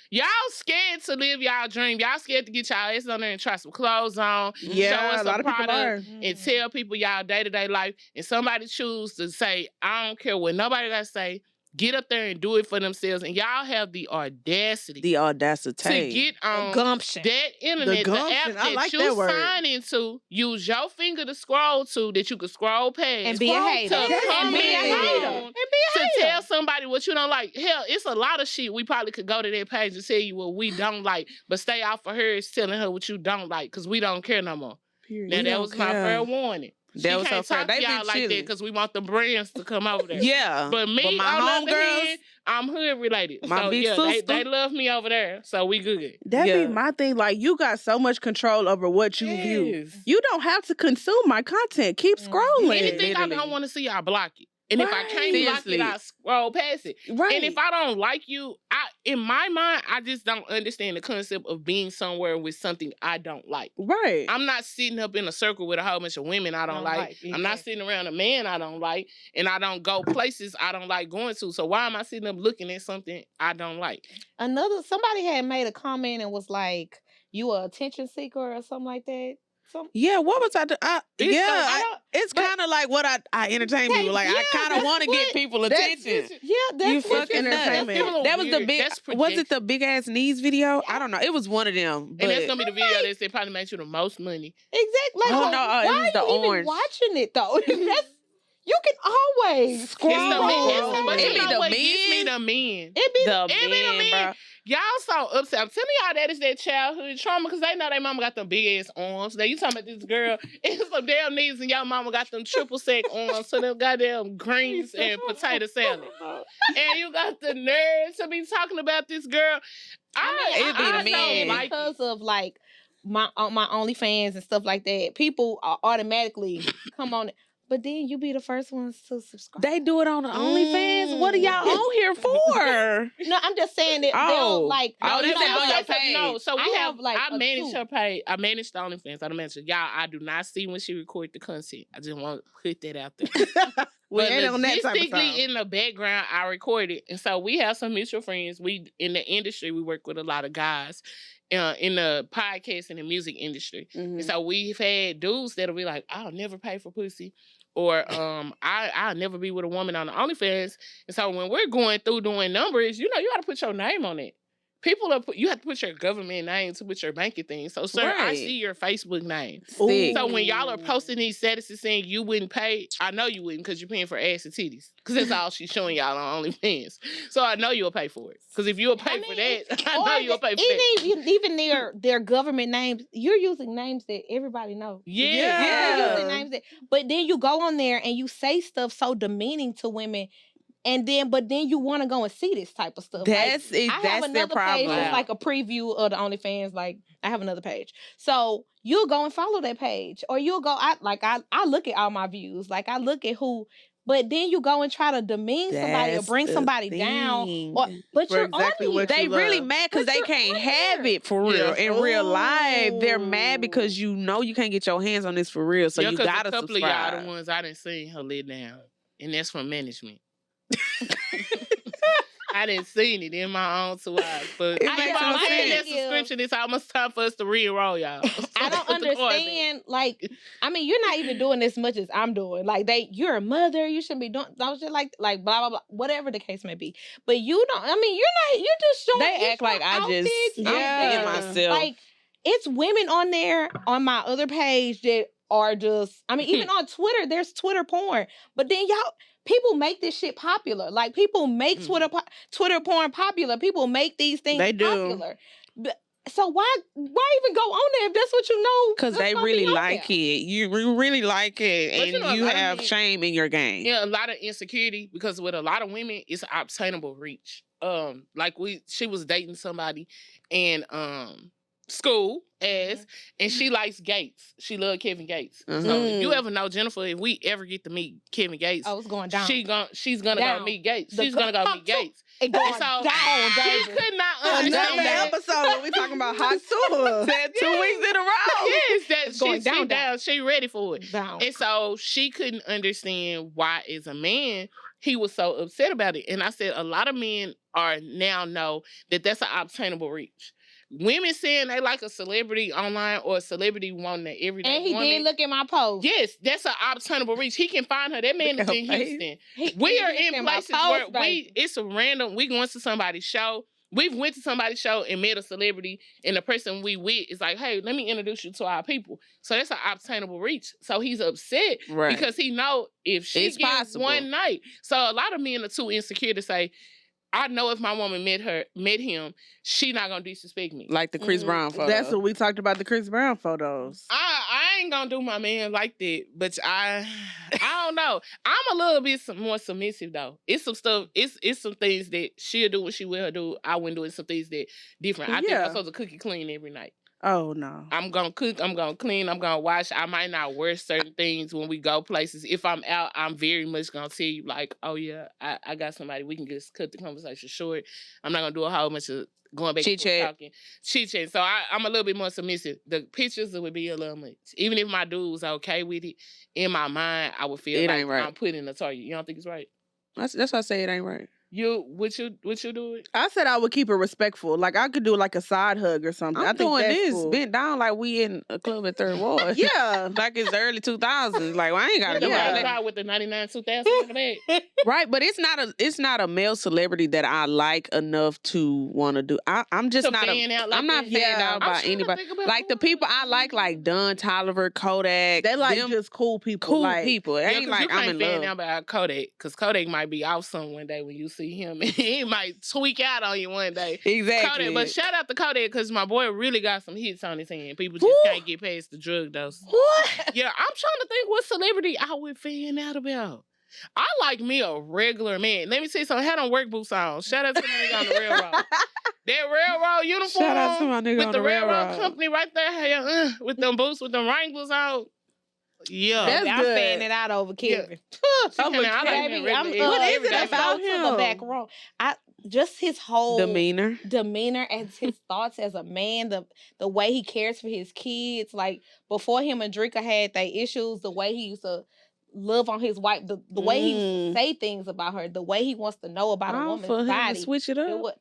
y'all scared to live y'all dream. Y'all scared to get y'all ass on there and try some clothes on. Show Yeah, us a lot of people product are. and tell people y'all day-to-day life. And somebody choose to say, I don't care what nobody got to say. Get up there and do it for themselves. And y'all have the audacity The audacity. to get on Gumption. that internet, the gumption. app I that like you that word. sign into, use your finger to scroll to, that you could scroll past. And be a hater. To And be a comment hater. on, And be a to hater. tell somebody what you don't like. Hell, it's a lot of shit we probably could go to that page and tell you what we don't like, but stay off of her is telling her what you don't like, because we don't care no more. Period. Now, We that don't was my care. fair warning. That She was her can't fair. talk They to been y'all like that chilling. because we want the brands to come over there. Yeah. But me, my on the other homegirls, hand, I'm hood related. My so big yeah, sister. they love me over there. So we good. That Yeah. be my thing. Like, you got so much control over what you view. Yes. You don't have to consume my content. Keep scrolling. Anything I Literally. don't want to see, I block it. And if I can't Right. block it, Seriously. I scroll past it. Right. And if I don't like you, in my mind, I just don't understand the concept of being somewhere with something I don't like. Right. I'm not sitting up in a circle with a whole bunch of women I don't like. I'm not sitting around a man I don't like. And I don't go places I don't like going to. So why am I sitting up looking at something I don't like? Somebody had made a comment and was like, "You a attention seeker" or something like that. Yeah, what was I? It's but- kind of like what I entertain Hey, people. Like yeah, I kind of that's want to what- get people that's- attention. Yeah, that's You what fucking nuts. entertainment. That was the big. That's Was it the projection. big ass knees video? I don't know. It was one of them. And But that's gonna be the video that say probably makes you the most money. Exactly. Like, Oh, no, it why was the are you even orange. watching it though? You can always scroll. It's the men. But It you be know the what gets me? men. The men. It be the It be the man, men. bro. Y'all so upset. I'm telling y'all that is their childhood trauma because they know their mama got them big ass arms. Now you talking about this girl and some damn knees and y'all mama got them triple sec arms to them goddamn greens and potato salad. And you got the nerve to be talking about this girl. It be the don't men. like because of like my OnlyFans and stuff like that. People automatically come on. But then you be the first ones to subscribe. They do it on the OnlyFans. What are y'all on here for? No, I'm just saying that Oh. they'll like. Oh, No, you no, said no, on your that's a- page. No, so we I have have, like, I a manage two. her page. I manage the OnlyFans. I don't mention y'all. I do not see when she record the content. I just want to put that out there. We But ain't on that type of logistically, time. in the background, I record it, and so we have some mutual friends. We in the industry, we work with a lot of guys in the podcast and the music industry, Mhm. and so we've had dudes that'll be like, "I'll never pay for pussy," or I'll never be with a woman on the OnlyFans. And so when we're going through doing numbers, you got to put your name on it. You have to put your government name to put your banking thing. So, sir, I Right. see your Facebook name. Sick. So when y'all are posting these statuses saying you wouldn't pay, I know you wouldn't because you're paying for ass and titties. Because that's all she's showing y'all on OnlyFans. So I know you'll pay for it. Because if you'll pay for that, I know you'll pay for that. Even their government names, you're using names that everybody knows. Yeah. You're using names but then you go on there and you say stuff so demeaning to women, but then you want to go and see this type of stuff. That's I have their another problem. page that's like a preview of the OnlyFans. Like I have another page, so you'll go and follow that page, or you'll go. I look at all my views. Like I look at who. But then you go and try to demean somebody or That's bring the somebody down. But For you're exactly on what here. They you really love. mad because But they you're can't on have here. it for real. Yeah. In real life, they're Ooh. mad because you can't get your hands on this for real. So Yeah, you 'cause gotta a couple of subscribe. y'all the ones I didn't see her let down. And that's from management. I didn't see it in my own two eyes. But It I makes am no paying that sense. subscription. It's almost time for us to re-enroll y'all. I don't understand. Like, I mean, you're not even doing as much as I'm doing. Like, you're a mother. You shouldn't be doing those shit like blah blah blah, whatever the case may be. But you don't. I mean, you're just showing. They you're act like showing I just outfits. I'm Yeah. thinking myself. Like, it's women on there on my other page that are just. I mean, even on Twitter, there's Twitter porn. But then people make this shit popular. Like people make Twitter porn popular. People make these things They do. popular. So why even go on there if that's what you know? Because that's they gonna really be on like there? it. You really like it, But you and know, a you lot of have men- shame in your game. Yeah, a lot of insecurity because with a lot of women, it's an obtainable reach. Like she was dating somebody, and school as, and she likes Gates. She loved Kevin Gates. Mhm. So if you ever know Jennifer, if we ever get to meet Kevin Gates, Oh, it's going down. she's gonna Down. go meet Gates. The She's gonna go meet Gates. It going So down, she baby. could not Another understand. episode. We talking about hot tours. Said 2 weeks in a row. Yes, that It's going she down, down. She ready for it. Down. And so she couldn't understand why, as a man, he was so upset about it. And I said, a lot of men are now know that that's an obtainable reach. Women saying they like a celebrity online or a celebrity wanting an everyday And he woman. did look at my post. Yes, that's an obtainable reach. He can find her. That man is in Houston. We are in places where it's a random. We going to somebody's show. We've went to somebody's show and met a celebrity, and the person we with is like, "Hey, let me introduce you to our people." So that's an obtainable reach. So he's upset Right. because he know if she It's gets possible. one night. So a lot of men are too insecure to say, "I know if my woman met him, she not gonna disrespect me." Like the Chris Brown photo. That's what we talked about, the Chris Brown photos. I ain't gonna do my man like that, but I don't know. I'm a little bit more submissive though. It's some stuff. It's some things that she'll do what she will do. I wouldn't do it. Some things that different. I think Yeah. I'm supposed to cook and clean every night. Oh, no. I'm gonna cook. I'm gonna clean. I'm gonna wash. I might not wear certain things when we go places. If I'm out, I'm very much gonna tell you like, oh yeah, I got somebody. We can just cut the conversation short. I'm not gonna do a whole bunch of going back and forth Chit-chat. talking. Chit-chat. So I'm a little bit more submissive. The pictures would be a little much. Even if my dude was okay with it, in my mind, I would feel It like ain't right. I'm putting a target. You don't think it's right? That's why I say it ain't right. Would you do it? I said I would keep it respectful. Like, I could do like a side hug or something. I I'm think doing that's this cool. bent down like we in a club at Third Ward. Yeah. Like it's the early 2000s. Like, well, I ain't gotta do Yeah. all that. Try with the 99 2000 in the bag. Right, but it's not a male celebrity that I like enough to want to do. I'm just To not fan out like I'm not that? fanned Yeah. out I'm by trying to anybody. think about Like the who people I I like Don Tolliver, Kodak. They like them just cool people. cool like, people. It Yeah, ain't 'cause like you I'm can't in fan love. out about Kodak, because Kodak might be awesome one day when you see him, and he might tweak out on you one day. Exactly. Kodak, but shout out to Kodak because my boy really got some hits on his hand. People just can't get past the drug dose. What? Yeah, I'm trying to think what celebrity I would fan out about. I like me a regular man. Let me see something. Had on work boots on. Shout out to my nigga on the railroad. That railroad uniform Shout out to my nigga with on the the railroad railroad. company right there. With them boots, with them Wranglers on. Yeah. That's I'm good. fanning it out over Kevin. Over Baby, I'm What is it about to the back him? row. Just his whole Demeanor. and his thoughts as a man, the way he cares for his kids. Like before him and Drika had their issues, the way he used to love on his wife, the way he used to say things about her, the way he wants to know about a I woman's offer him body. to switch it It up. would-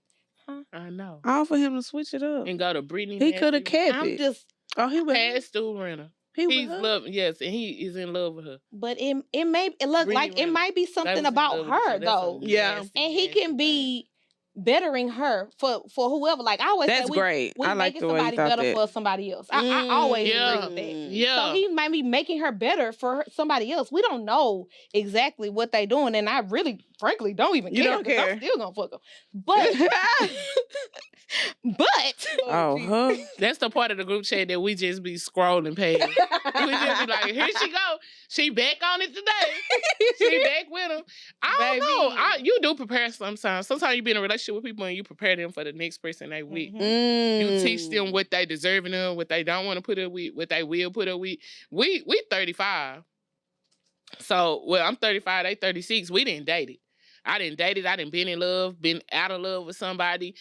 I know. I offer him to switch it up. And go to Brittany. He could have kept I'm it. just, Oh, he would. Past Stu Renner. He He's would. love, yes, and he is in love with her. but it may it look Brittany like it Renner. might be They was something in about love with her That's though, a Yeah. nasty, and he nasty can thing. be bettering her for whoever. Like I always That's say, great. we I like making the way you somebody thought better that. for somebody else. I always Yeah. agree with that. Yeah. So he might be making her better for somebody else. We don't know exactly what they doing, and I really, frankly, don't even You care. don't 'cause care. I'm still gonna fuck them. But, but Oh, huh? That's the part of the group chat that we just be scrolling past. We just be like, here she go. She back on it today. She back with him. I don't know. You do prepare sometimes. Sometimes you be in a relationship with people and you prepare them for the next person they with. You teach them what they deserving of, what they don't want to put up with, what they will put up with. We 35. So, well, I'm 35, they 36. We didn't date it. I didn't date it. I didn't been in love, been out of love with somebody.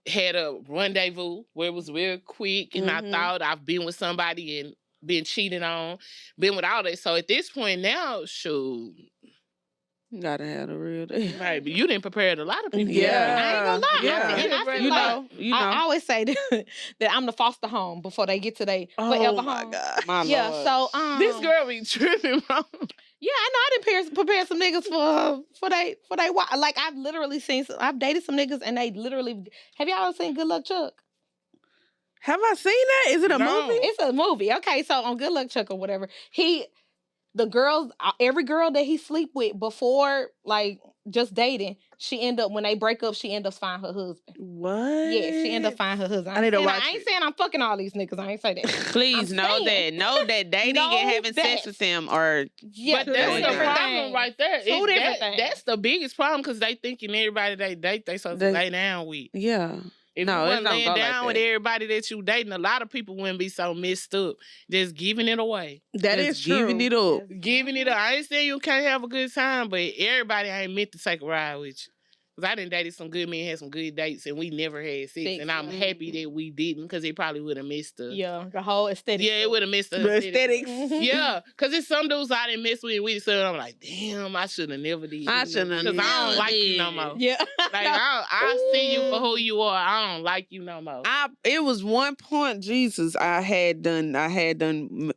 Had a rendezvous where it was real quick, and I thought I've been with somebody and been cheated on, been with all that. So at this point now, shoot, You gotta have the real deal. maybe you didn't prepare a lot of people. Yeah. I ain't gonna lie. Yeah. And I feel You like know. I always say that I'm the foster home before they get to their Oh, forever my home. God. My Yeah, Lord. so This girl be tripping, bro. yeah, I know I didn't prepare some niggas for they like I've literally seen I've dated some niggas and they literally have y'all ever seen Good Luck Chuck? Have I seen that? Is it a No. movie? It's a movie. Okay, so on Good Luck Chuck or whatever, the girls, every girl that he sleep with before, like, just dating, she end up, when they break up, she end up finding her husband. What? Yeah, she end up finding her husband. I need to And watch I ain't it. saying I'm fucking all these niggas. I ain't say that. Please I'm know saying- that dating Know and having sex that. with them are Yeah, But that's two the different problem right there. Two different things. That's the biggest problem because they thinking everybody they date, they supposed to They- lay down with. yeah. If No, you it wasn't don't laying go like down with that. everybody that you dating, a lot of people wouldn't be so messed up. Just giving it away. That is Just true. giving it up. Giving it up. I ain't saying you can't have a good time, but everybody ain't meant to take a ride with you. Because I done dated some good men, had some good dates, and we never had sex. And I'm happy that we didn't, because it probably would have missed the... Yeah, the whole aesthetic. Yeah, it would have missed the aesthetics. Yeah, because it's some dudes I didn't mess with, and we said, I'm like, damn, I should have never did. I shouldn't have Because I don't never like you no did. more. Yeah. Like, I see you for who you are. I don't like you no more. It was one point, Jesus, I had done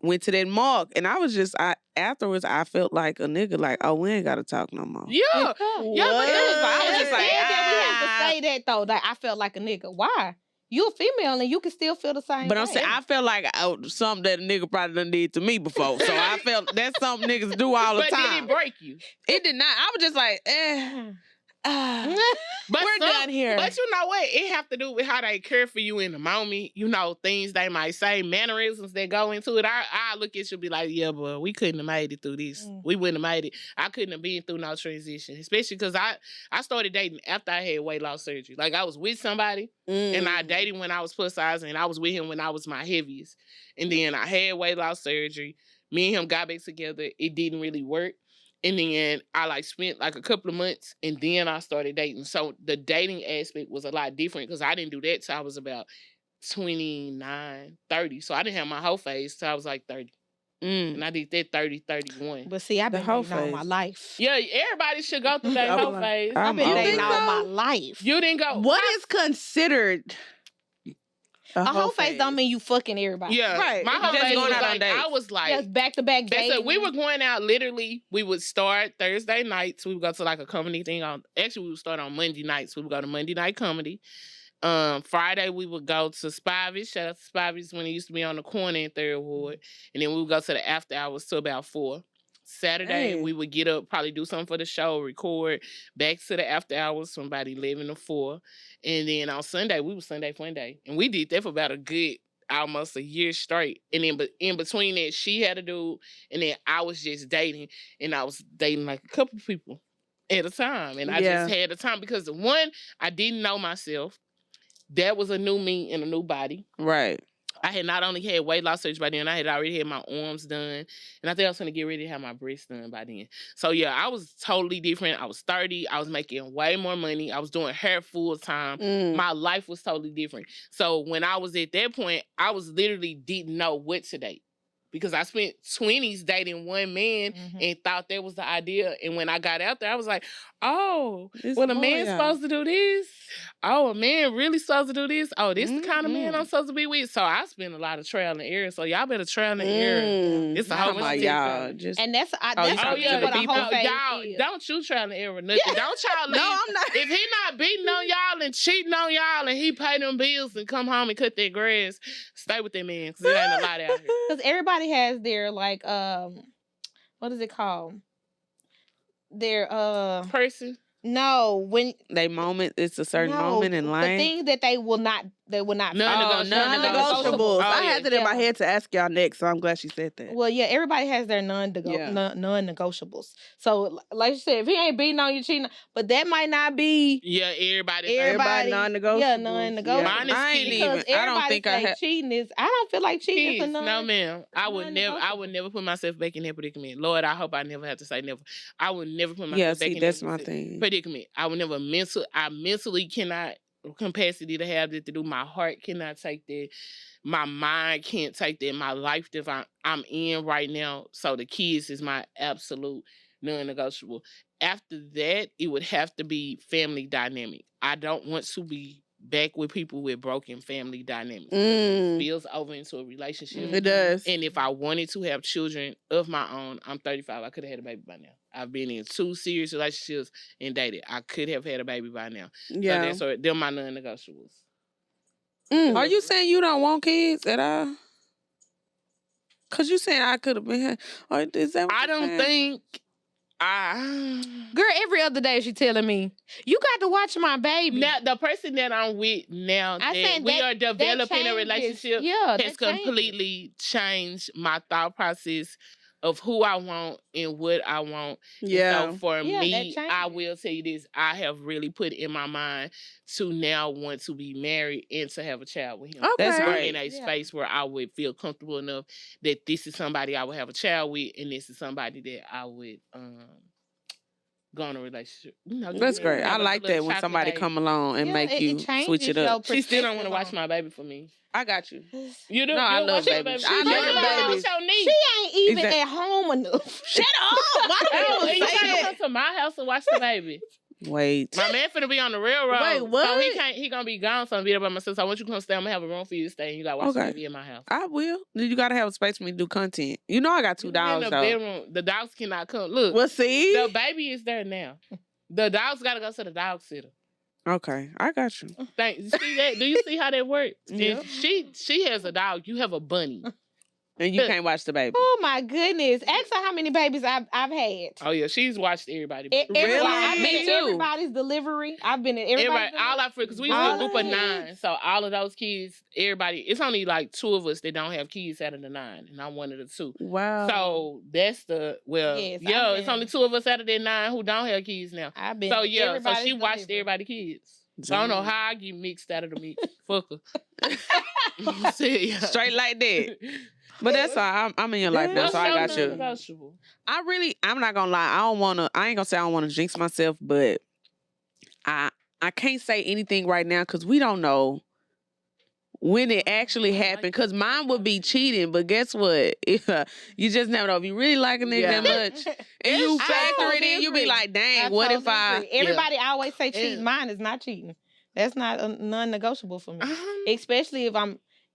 went to that mark, and I was just afterwards I felt like a nigga, like, oh, we ain't gotta talk no more. Yeah, yeah, but I was just like, like, that we have to say that though. Like, I felt like a nigga. Why? You a female and you can still feel the same. But I'm way. saying I felt like something that a nigga probably done did to me before. So I felt that's something niggas do all the but time. did it break you? It did not. I was just like, But we're done here. But you know what? It have to do with how they care for you in the moment. You know, things they might say, mannerisms that go into it. I look at you and be like, yeah, boy, we couldn't have made it through this. We wouldn't have made it. I couldn't have been through no transition. Especially because I started dating after I had weight loss surgery. Like, I was with somebody and I dated when I was plus size, and I was with him when I was my heaviest. And then I had weight loss surgery. Me and him got back together. It didn't really work. And then I spent a couple of months, and then I started dating. So the dating aspect was a lot different, because I didn't do that till I was about 29, 30. So I didn't have my whole phase till I was like 30. And I did that 30, 31. But see, I've been dating all my life. Yeah, everybody should go through their whole phase. I've been dating all my life. You didn't go. What is considered a whole phase? Don't mean you fucking everybody. Yeah, right. My whole Just phase going was out on like, dates. I was like, just back to back dates. So we were going out. Literally, we would start Thursday nights. We would go to a comedy thing on. Actually, we would start on Monday nights. We would go to Monday night comedy. Friday we would go to Spivey's. Shout out to Spivey's when it used to be on the corner in Third Ward. And then we would go to the after hours till about 4. Saturday we would get up, probably do something for the show, record, back to the after hours from about 11 to 4. And then on Sunday, we was Sunday Fun Day. And we did that for about a good almost a year straight. And then in between that, she had a dude, and then I was just dating, and I was dating a couple people at a time. And I just had a time because one, I didn't know myself. That was a new me in a new body. Right. I had not only had weight loss surgery by then, I had already had my arms done. And I think I was going to get ready to have my breasts done by then. So, yeah, I was totally different. I was 30. I was making way more money. I was doing hair full time. My life was totally different. So, when I was at that point, I was literally didn't know what to date. Because I spent 20s dating one man and thought that was the idea. And when I got out there, I was like, oh, well, a man's supposed to do this? Oh, a man really supposed to do this? Oh, this the kind of man I'm supposed to be with? So I spent a lot of trial and error. So y'all better trial and error. It's a whole bunch of y'all. And that's what a whole phase is. Don't you trial and error nothing. Don't y'all leave. No, I'm not. If he not beating on y'all and cheating on y'all and he pay them bills and come home and cut their grass, stay with that man, because there ain't a lot out here. Because everybody has their what is it called? Their person. No, when they moment, it's a certain moment in life. The things that they will not non-negotiables. I had it in my head to ask y'all next, so I'm glad she said that. Well, yeah, everybody has their non-negotiables. So, like you said, if he ain't beating on you, cheating, but that might not be. Yeah, everybody non-negotiable. Yeah, non-negotiable. Yeah. I don't think I have. Cheating is. I don't feel like cheating is a non. No, ma'am. I would never put myself back in that predicament. Lord, I hope I never have to say never. I would never put myself back in that's my thing. Predicament. I would never I mentally cannot capacity to have that to do. My heart cannot take that. My mind can't take that. My life that I'm in right now. So the kids is my absolute non-negotiable. After that, it would have to be family dynamic. I don't want to be back with people with broken family dynamics. It spills over into a relationship. It does. And if I wanted to have children of my own, I'm 35. I could have had a baby by now. I've been in 2 serious relationships and dated. I could have had a baby by now. Yeah. So they're my non-negotiables. Are you saying you don't want kids at all? Because you saying I could have been. Or is that what I don't think. Girl, every other day she telling me, you got to watch my baby. Now, the person that I'm with now, we are developing a relationship, has completely changed my thought process of who I want and what I want. Yeah. And so for Yeah, that me, I changes. will tell you this, I have really put in my mind to now want to be married and to have a child with him. Okay. That's I'm great. in a Yeah. space where I would feel comfortable enough that this is somebody I would have a child with, and this is somebody that I would go in a relationship. You know, That's just great. I have a like little that when chocolate somebody baby. come along and Yeah, make it you switch changes it your up. She still don't want to watch perspective my baby for me. I got you. You do? No, I You love watch my babies. baby. I She love just babies. watch your niece. She ain't even Exactly. at home enough. Shut up! Why do Oh, and you you say gotta that? come to my house and watch the baby. Wait. My man finna be on the railroad. Wait, So what? he can't. He gonna be gone. So I'm be there by myself. So I want you to come stay. I'm gonna have a room for you to stay. And you gotta watch the Okay. baby in my house. I will. You gotta have a space for me to do content. You know I got 2 You can be in dogs the though. bedroom. The dogs cannot come. Look, Well, see? the baby is there now. The dogs gotta go to the dog sitter. Okay, I got you. See that? Do you see how that works? Yeah. And she has a dog. You have a bunny. And you can't watch the baby. Oh my goodness! Ask her how many babies I've had. Oh yeah, she's watched everybody. Everybody, I've been Me to too. everybody's delivery. I've been to everybody's Everybody, all our friends, because we was a group of Alright. 9. So all of those kids, everybody, it's only like 2 of us that don't have kids out of the 9, and I'm one of the 2. Wow. So that's Yes, yeah, I've it's been- only 2 of us out of that 9 who don't have kids now. I've been. So to yeah, so everybody's she watched delivery. everybody's kids. So I don't know how I get mixed out of the mix. Fuck her. See ya. Straight like that. But that's all. I'm in your life now, What's so I your got you. non-negotiable? I'm not gonna lie. I ain't gonna say I don't want to jinx myself, but I can't say anything right now because we don't know when it actually happened. Because mine would be cheating, but guess what? If, you just never know. If you really like a nigga Yeah. that much and you I factor it totally in, you be agree. like, dang, I what if totally I? agree. Everybody always say cheating. Yeah. Mine is not cheating. That's not a non-negotiable for me. Um, Especially if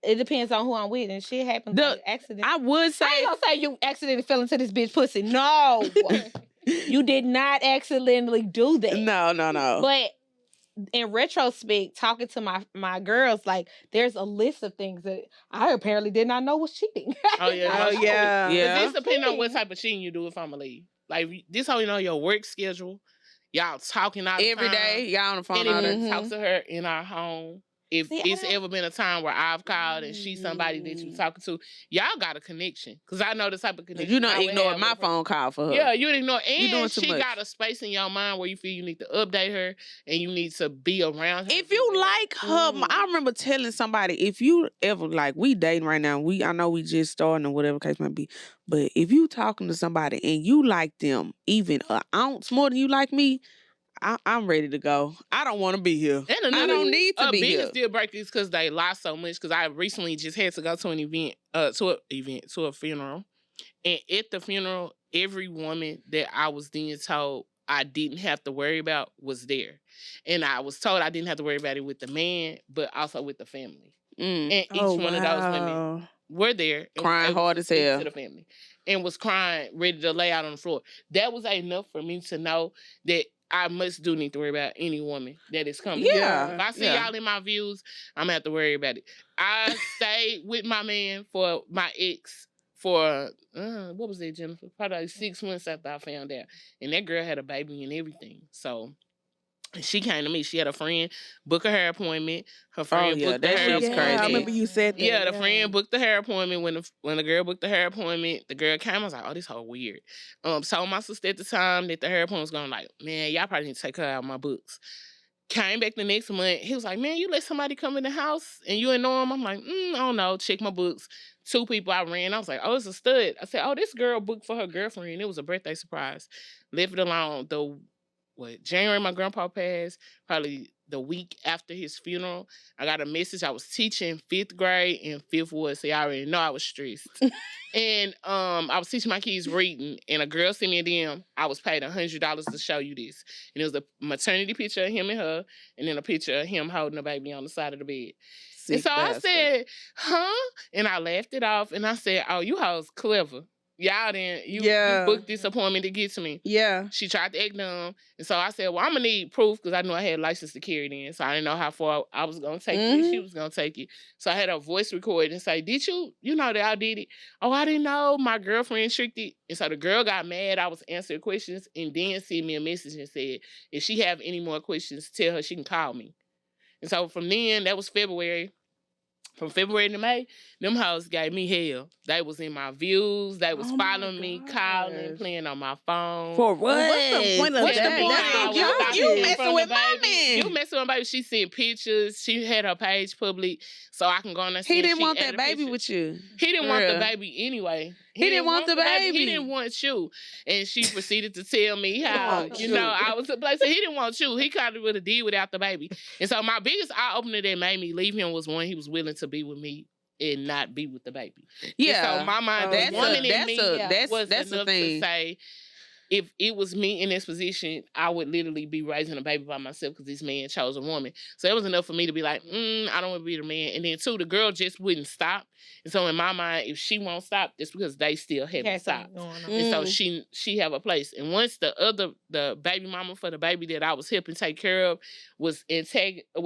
it depends on who I'm with and shit happens The- by accident. I would say I ain't gonna say you accidentally fell into this bitch pussy. No. You did not accidentally do that. no. But in retrospect, talking to my girls, like there's a list of things that I apparently did not know was cheating. Oh, yeah. Oh, yeah. Yeah. This depends on what type of cheating you do if I'm going to leave. Like, this how you know your work schedule. Y'all talking all the Every time. day, y'all on the phone And all if day. you talk to her in our home, if See, I it's don't- ever been a time where I've called and she's somebody that you talking to, y'all got a connection. Because I know the type of connection. You don't I would ignore have my with her. phone call for her. Yeah, you didn't know. You doing And too she much. got a space in your mind where you feel you need to update her and you need to be around her. If you like her, Mm. I remember telling somebody, if you ever like, we dating right now, I know we just starting or whatever case might be, but if you talking to somebody and you like them even an ounce more than you like me, I'm ready to go. I don't want to be here. And I another don't need to be here. biggest deal breaker is because they lie so much. Because I recently just had to go to an event, to a funeral, and at the funeral, every woman that I was then told I didn't have to worry about was there, and I was told I didn't have to worry about it with the man, but also with the family. Mm. And each one of those women were there, and Crying was able hard to as speak hell. to the family, and was crying, ready to lay out on the floor. That was enough for me to know that I do need to worry about any woman that is coming. Yeah, If I see yeah. y'all in my views, I'm gonna have to worry about it. I stayed with my man for my ex for what was that, Jennifer? Probably like 6 months after I found out, and that girl had a baby and everything. So she came to me. She had a friend book a hair appointment. Her friend yeah, booked the that hair shit's Yeah, appointment. I crazy. remember you said that. Yeah, the friend booked the hair appointment. When the girl booked the hair appointment, the girl came. I was like, "Oh, this whole weird." Told my sister at the time that the hair appointment was going. Like, man, y'all probably need to take her out of my books. Came back the next month. He was like, "Man, you let somebody come in the house and you ain't know him?" I'm like, "I don't know." Check my books. 2 people I ran. I was like, "Oh, it's a stud." I said, "Oh, this girl booked for her girlfriend. It was a birthday surprise." Left it alone. January my grandpa passed, probably the week after his funeral, I got a message. I was teaching 5th grade and 5th Ward, so y'all already know I was stressed. And I was teaching my kids reading, and a girl sent me a DM. I was paid $100 to show you this. And it was a maternity picture of him and her, and then a picture of him holding a baby on the side of the bed. And so I said, huh? And I laughed it off, and I said, oh, you hoes clever. Y'all didn't, you booked this appointment to get to me. Yeah. She tried to act dumb. And so I said, well, I'm going to need proof because I knew I had license to carry then. So I didn't know how far I was going to take it. She was going to take it. So I had a voice record and say, did you know that I did it? Oh, I didn't know. My girlfriend tricked it. And so the girl got mad. I was answering questions and then sent me a message and said, if she have any more questions, tell her she can call me. And so from then, that was February. from February to May, them hoes gave me hell. They was in my views. They was Oh my following me, calling, gosh. playing on my phone. For what? Well, what's the point of What's the that? point? That's I was so stopping You hearing messing from with the my baby. man. You messing with my baby. She sent pictures. She had her page public, so I can go on there. He didn't she want that added a baby picture. with you. He didn't For want the real. baby anyway. He didn't want the baby. He didn't want you. And she proceeded to tell me how, Oh, you know, shoot. I was a place. He didn't want you. He kind of would have did without the baby. And so my biggest eye opener that made me leave him was when he was willing to be with me and not be with the baby. Yeah. And so my mind, Oh, the woman in that's me a was that's a enough thing. to say, if it was me in this position, I would literally be raising a baby by myself because this man chose a woman. So it was enough for me to be like, I don't want to be the man. And then two, the girl just wouldn't stop. And so in my mind, if she won't stop, it's because they still haven't stopped. And so she have a place. And once the baby mama for the baby that I was helping take care of was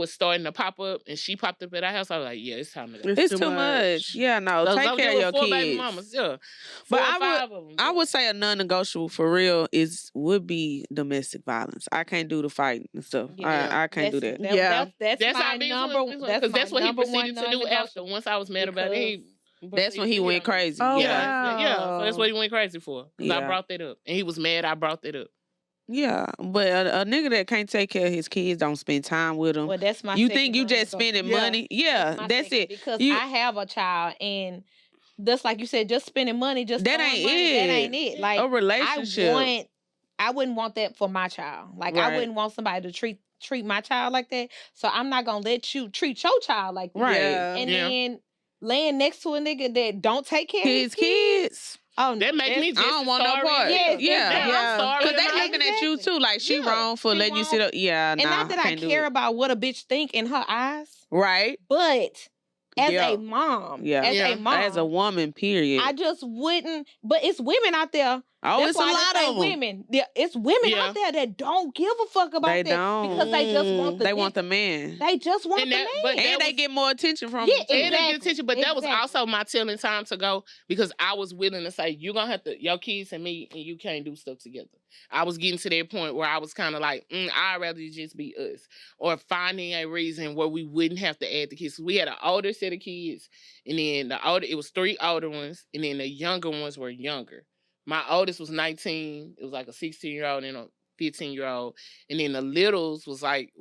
starting to pop up, and she popped up at our house, I was like, yeah, it's time to go. It's too much. Yeah, no. Those Take over care there of your with 4 kids. baby mamas, yeah. But 4 or I 5 of them. I would say a non-negotiable for real would be domestic violence. I can't do the fighting and stuff. Yeah. I can't do that. Yeah. That's how my big number. because that's what he number proceeded one to do after. non-negotiable. Once I was mad about it, That's when he went crazy. Oh, yeah. Yeah, so that's wow. what he went crazy for. Because I Yeah. brought that up. And he was mad I brought that up. Yeah. But a nigga that can't take care of his kids don't spend time with them. Well, that's my. You second think you just non-negotiable. spending Yeah. money? Yeah, My that's second, it. Because You- I have a child, and just like you said, just spending money, just That throwing ain't money, it. That ain't it. Like A relationship. I wouldn't want that for my child. Like Right. I wouldn't want somebody to treat my child like that. So I'm not gonna let you treat your child like that. Right. Yeah. And Yeah. then laying next to a nigga that don't take care of His kids. Oh, That makes me just I don't want no sorry. part. Yes, Yeah. I'm sorry. Because they about looking at you too, like she Yeah. wrong for She letting you wrong. sit up. Yeah, And nah, not that I can't do care it. about what a bitch think in her eyes, Right. but as Yeah. a mom, Yeah. as Yeah. a mom, As a woman, period. I just wouldn't. But it's women out there. Oh, That's it's a why I lot say of them. women. It's women Yeah. out there that don't give a fuck about They that don't. because they just want the. They want dick. the man. They just want And the that- man. but that And they was- get more attention from Yeah, him, too. And they get Exactly. attention, but that was Exactly. also my telling time to go because I was willing to say, you're going to have to, your kids and me, and you can't do stuff together. I was getting to that point where I was kind of like, I'd rather you just be us. Or finding a reason where we wouldn't have to add the kids. We had an older set of kids, and then it was 3 older ones, and then the younger ones were younger. My oldest was 19. It was like a 16-year-old and a 15-year-old. And then the littles was like,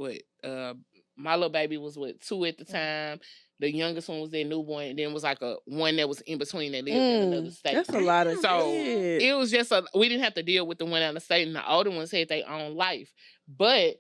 my little baby was 2 at the time. The youngest one was their newborn, and then was like one that was in between that lived in another state. That's a lot of So shit. it was just we didn't have to deal with the one out of state, and the older ones had their own life. But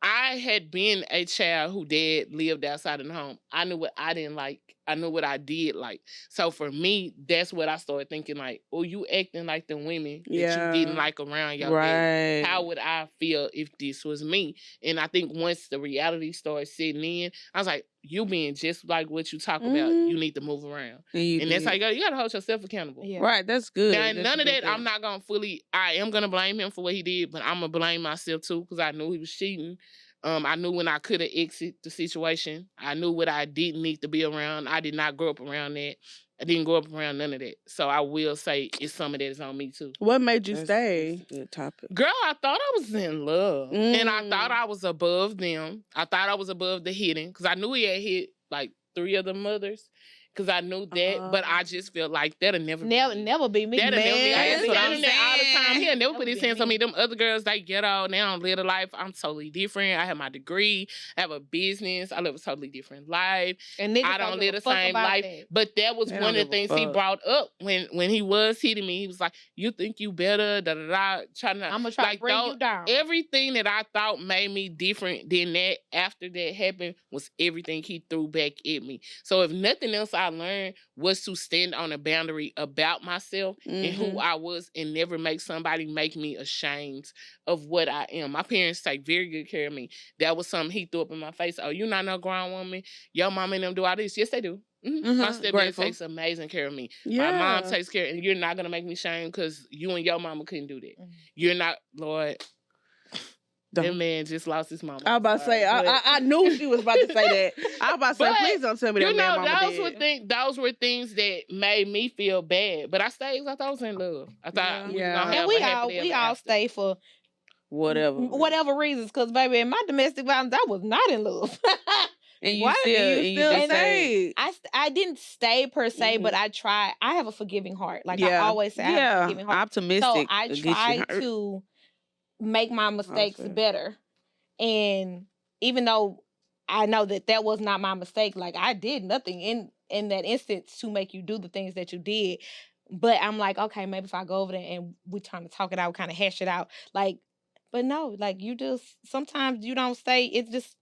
I had been a child who dad lived outside of the home. I knew what I didn't like. I knew what I did like. So for me, that's what I started thinking like, oh, you acting like the women that Yeah. you didn't like around your dad. Right. How would I feel if this was me? And I think once the reality started sitting in, I was like, you being just like what you talk about, Mhm. you need to move around. And And that's how you go. You got to hold yourself accountable. Yeah. Right, that's good. Now, That's none a of good that, I'm thing. not going to I am going to blame him for what he did, but I'm going to blame myself too because I knew he was cheating. I knew when I could have exited the situation. I knew what I didn't need to be around. I did not grow up around that. I didn't grow up around none of that. So I will say it's some of that is on me too. What made you That's stay? a good topic. Girl, I thought I was in love. And I thought Mm. I was above them. I thought I was above the hitting because I knew he had hit like 3 other mothers because I knew that. But I just felt like that'll never be me. Never be me. That'll never be. I Man, see that's that what in there all the time. He'll never Never put his be hands on me. me. Them other girls, they ghetto. They don't live a life. I'm totally different. I have my degree. I have a business. I live a totally different life. And niggas I don't give live a the fuck same about life. that. But that was They one don't of the give a things he fuck. brought up when he was hitting me. He was like, "You think you better?" Da da da. Trying to. I'm gonna try like, to bring though, you down. Everything that I thought made me different than that after that happened was everything he threw back at me. So if nothing else I learned was to stand on a boundary about myself and who I was and never make somebody make me ashamed of what I am. My parents take very good care of me. That was something he threw up in my face. Oh, you not no grown woman. Your mama and them do all this. Yes, they do. My stepdad Grateful. takes amazing care of me. Yeah. My mom takes care, and you're not gonna make me shame because you and your mama couldn't do that. You're not, Lord. That Don't. man just lost his mama. I was about to say, Sorry, but- I knew she was about to say that. I was about to say, But, please don't tell me that you man know, mama those dead. those were things that made me feel bad. But I stayed because I thought I was in love. I thought we were Yeah. gonna have And we a happily all ever after. stay for Whatever. whatever reasons. Because baby, in my domestic violence, I was not in love. And you What? still, And and you you still just stayed. I didn't stay per se, but Mhm. I tried. I have a forgiving heart. Like I Yeah. always say, I have a forgiving heart. optimistic. So I will get you tried hurt. to make my mistakes Okay. better. And even though I know that was not my mistake, like I did nothing in that instance to make you do the things that you did. But I'm like, okay, maybe if I go over there and we trying to talk it out, kind of hash it out, like, but no, like you just sometimes you don't stay. It's just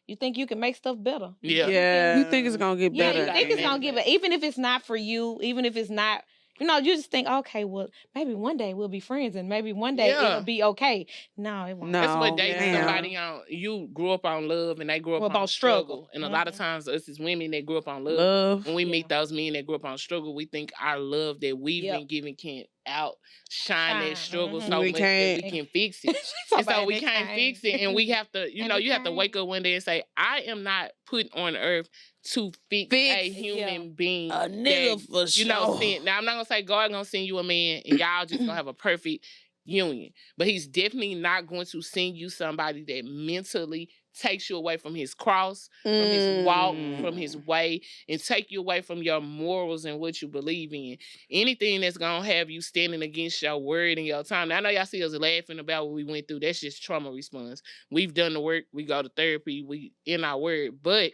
you think you can make stuff better. Yeah. Yeah. You think it's gonna get Yeah, better? you think it's man. gonna get better, even if it's not for you, even if it's not. You you just think, okay, well, maybe one day we'll be friends, and maybe one day Yeah. it'll be okay. No, it won't. No. That's what dating yeah. somebody on. You grew up on love, and they grew up Well, on about struggle. And a lot of times, us as women that grew up on love, Love. when we meet those men that grew up on struggle, we think our love that we've Yep. been given can outshine that struggle Mhm. so We much that we can't. can fix it. And so we can't fix it, and we have to, And we you have to can't. wake up one day and say, I am not put on earth to fix a human being. A nigga that, for sure. send. Now I'm not gonna say God gonna send you a man and y'all just gonna have a perfect union, but He's definitely not going to send you somebody that mentally takes you away from His cross, from His walk, from His way, and take you away from your morals and what you believe in. Anything that's gonna have you standing against your word and your time. Now, I know y'all see us laughing about what we went through. That's just trauma response. We've done the work. We go to therapy. We in our word, but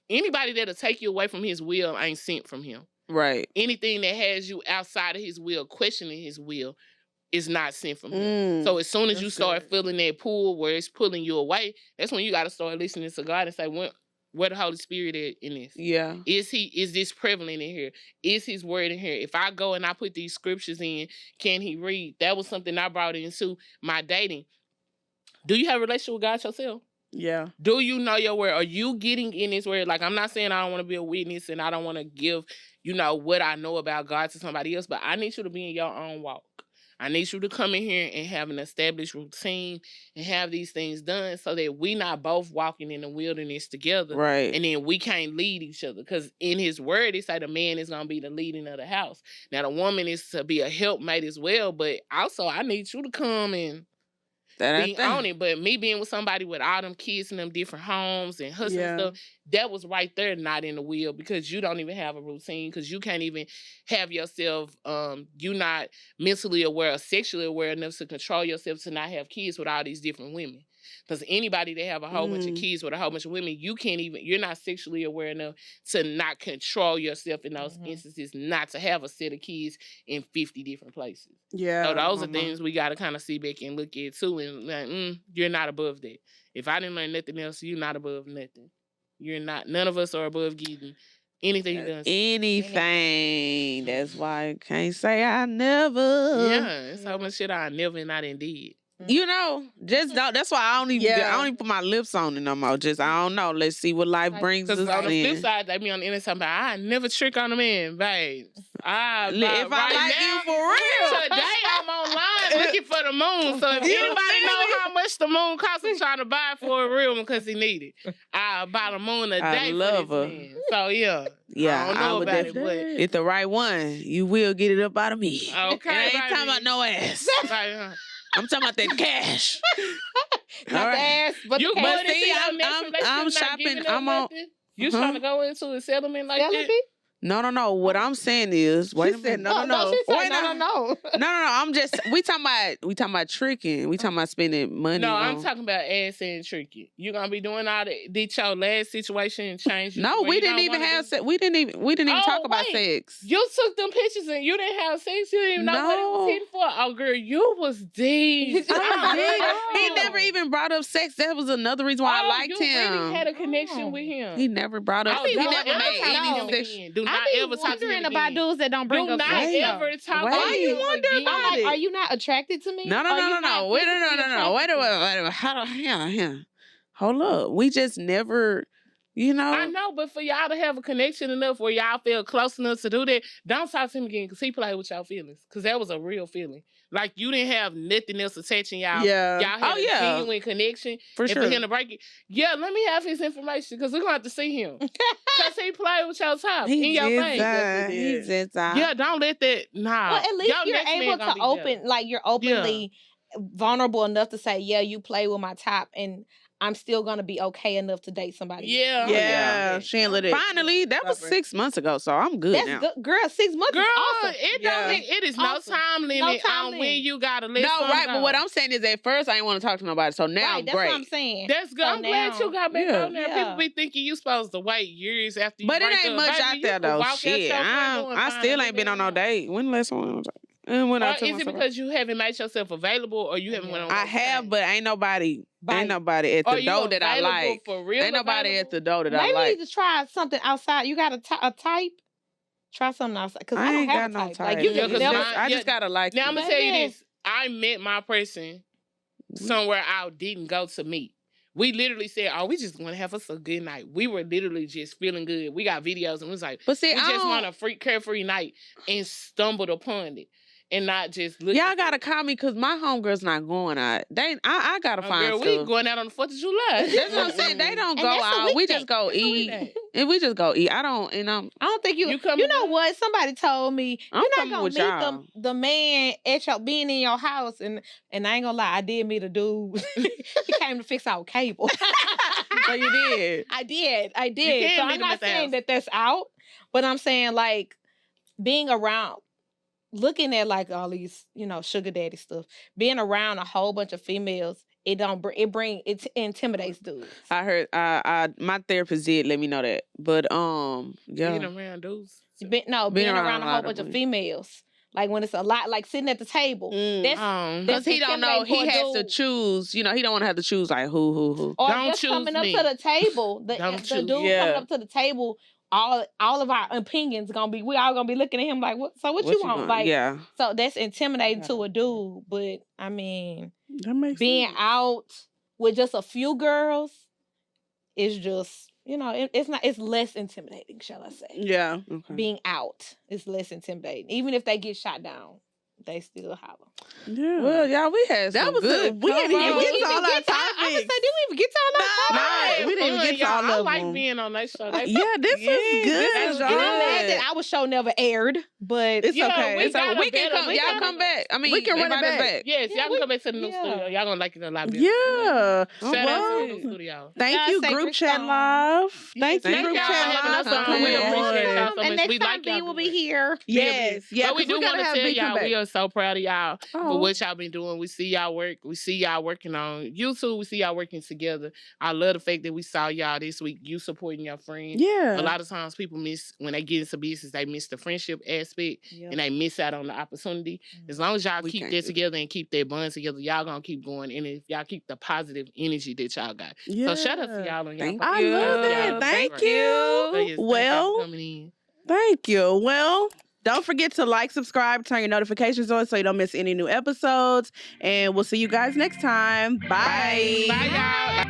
anybody that'll take you away from His will ain't sent from Him. Right. Anything that has you outside of His will, questioning His will, is not sent from Him. So as soon as you start feeling that pull where it's pulling you away, that's when you got to start listening to God and say, where the Holy Spirit is in this? Yeah. Is this prevalent in here? Is His word in here? If I go and I put these scriptures in, can He read? That was something I brought into my dating. Do you have a relationship with God yourself? Yeah. Do you know your word? Are you getting in His word? Like, I'm not saying I don't want to be a witness and I don't want to give, what I know about God to somebody else, but I need you to be in your own walk. I need you to come in here and have an established routine and have these things done so that we not both walking in the wilderness together. Right. And then we can't lead each other. Because in His word, it say the man is going to be the leading of the house. Now, the woman is to be a helpmate as well, but also I need you to come and be on it. But me being with somebody with all them kids in them different homes and hustling and stuff, that was right there not in the will, because you don't even have a routine, because you can't even have yourself, you not mentally aware or sexually aware enough to control yourself to not have kids with all these different women. Because anybody that have a whole bunch of kids with a whole bunch of women, you're not sexually aware enough to not control yourself in those instances, not to have a set of kids in 50 different places. Yeah. So those are things we got to kind of sit back and look at too, and like, you're not above that. If I didn't learn nothing else, you're not above nothing. You're not. None of us are above getting anything done. Anything. That's why I can't say I never. Yeah, it's so much shit I never and I done did. Just don't. That's why I don't even put my lips on it no more. Just I don't know. Let's see what life brings us Because on the flip in. side, they be on the internet talking about, I never trick on a man, babe. If I like you for real. Today I'm online looking for the moon. So if anybody know how much the moon costs, I'm trying to buy it for a real one because he need it. I'll buy the moon a day love for her. this man. So yeah. Yeah, I don't know would about it, definitely. If the right one, you will get it up out of me. but okay. And I ain't baby. talking about no ass. Like, I'm talking about that cash. Not All the right. ass, but you the going cash. into see, your I'm- next I'm relationship not shopping. giving up I'm on- nothing? You trying to go into a settlement like that? Celibacy? No. What I'm saying is, wait She a said minute. no. She said Wait, no. No. I'm just. We talking about tricking. We talking about spending money. No, I'm on- talking about ass and tricky. You gonna be doing all that? Did your last situation change? You No, where we you didn't don't even wanna have do- sex. We didn't even Oh, talk about wait. sex. You took them pictures and you didn't have sex. You didn't even know what it was No. hitting for. Oh, girl, you was deep. He never even brought up sex. That was another reason why I liked you him. really had a connection with him. He never brought up. Oh, He don't never ever made talk to any him sex. again. Do not I be ever talk to him wondering about again. dudes that don't bring Do up not sex. ever talk Wait. to Why him you wonder again. about I'm like, it? are you not attracted to me? No. Are you not Wait, physically no. Wait a attracted to me? minute. How do here? Hold up. We just never, I know, but for y'all to have a connection enough where y'all feel close enough to do that, don't talk to him again because he played with y'all feelings. Because that was a real feeling. Like, you didn't have nothing else attaching y'all. Yeah. Y'all had Oh, a yeah. genuine connection. For and sure. for him to break it, let me have his information because we're going to have to see him. Because he played with your top in your face. He's inside. Yeah, don't let that, nah. Well, at least Your you're next man able gonna to be open, better. like you're openly vulnerable enough to say, yeah, you play with my top. And I'm still gonna be okay enough to date somebody. Yeah. Yeah, she ain't let it. Finally, that was Stop her. 6 months ago, so I'm good That's now. good, girl. 6 months Girl, is awesome. it is no Awesome. time limit time on when limit. you gotta let No, something right, go. but what I'm saying is at first I didn't want to talk to nobody, so now Right, I'm that's great. what I'm saying. That's good. So I'm glad now- you got back Yeah. on there. Yeah. People be thinking you supposed to wait years after you But it break ain't up. much Baby, out you there can though. walk out Shit, your front door and I find still a ain't been on no nigga. date. When the last one? When I Or took is it myself because you haven't made yourself available, or you haven't went on? I no have, dates? but ain't nobody Bite. at Are the you door that I available like. for real? Ain't nobody at the door that I Maybe you like. need to try something outside. You got a type? Try something outside. Because I I don't ain't have got a no type. type. Like you Yeah, just 'cause never. mine- I just gotta like Now I'm you. gonna tell you Baby. this: I met my person somewhere I didn't go to meet. We literally said, "Oh, we just want to have us a good night." We were literally just feeling good. We got videos, and we was like, But see, "We I just don't- want a free, carefree night," and stumbled upon it, and not just looking. Y'all for gotta it. call me because my homegirls not going out. I gotta Oh, find girl, we stuff. going out on the 4th of July. That's what I'm saying. They don't And go that's a out. We weekday. just go That's a eat. weekday. And we just go eat. I don't, I don't think you. You coming know with us? what? Somebody told me I'm you're not coming gonna with meet y'all. the man at your being in your house, and I ain't gonna lie, I did meet a dude. He came to fix our cable. So you did. I did. can So meet I'm him not at the saying house. that that's out, but I'm saying like being around, looking at like all these, sugar daddy stuff, being around a whole bunch of females, it intimidates dudes. I heard. My therapist did let me know that. But yeah. Being around dudes. Being around a whole bunch of females. Like when it's a lot, like sitting at the table. That's Because he don't know, intimidating for he a has to dude. choose. He don't want to have to choose like who. Or Don't just choose coming up me. to the table. The Don't dude choose- coming Yeah. up to the table. All of our opinions we all gonna be looking at him like, what? So what you want? want? Like, Yeah. so that's intimidating Yeah. to a dude. But I mean, That makes being sense. out with just a few girls is just, it's less intimidating, shall I say? Yeah. Okay. Being out is less intimidating. Even if they get shot down, they still holler. Yeah. Well, y'all, we had That some was good. we didn't even combos. get to all our I was topics. say, did we even get to all our No, topics? we didn't even get to all I of like them. being on that show. Yeah, this Yeah, was good, this was y'all. And I'm mad that our show never aired, but It's okay. we It's got we a can better- come. we Y'all got come a- back. I mean, we can run it invite us back. Yes, y'all can come back to the new yeah. studio. Y'all gonna like it a lot better. Yeah. Shout out Well, to the new studio. thank God you, sacred Group Chat stone. Live. Thank you, thank Group y'all Chat for having Live, us for on. coming We appreciate on. y'all so and much. next We time like y'all B will be doing it. here. Yes, yeah. But we 'cause do gotta want to have tell B come y'all back. we are so proud of y'all for Oh. what y'all been doing. We see y'all work. We see y'all working on YouTube. We see y'all working together. I love the fact that we saw y'all this week. You supporting your friends. Yeah. A lot of times people miss when they get into business, they miss the friendship aspect and they miss out on the opportunity. As long as y'all We keep can't that do together and keep that bond together, y'all gonna keep going. And if y'all keep the positive energy that y'all got. Yeah. So shout out to y'all on y'all. Thank I you. love Y'all it. doing Thank great. you. So yes, thank y'all Well, for coming in. thank you. Well, don't forget to like, subscribe, turn your notifications on so you don't miss any new episodes. And we'll see you guys next time. Bye. Bye y'all.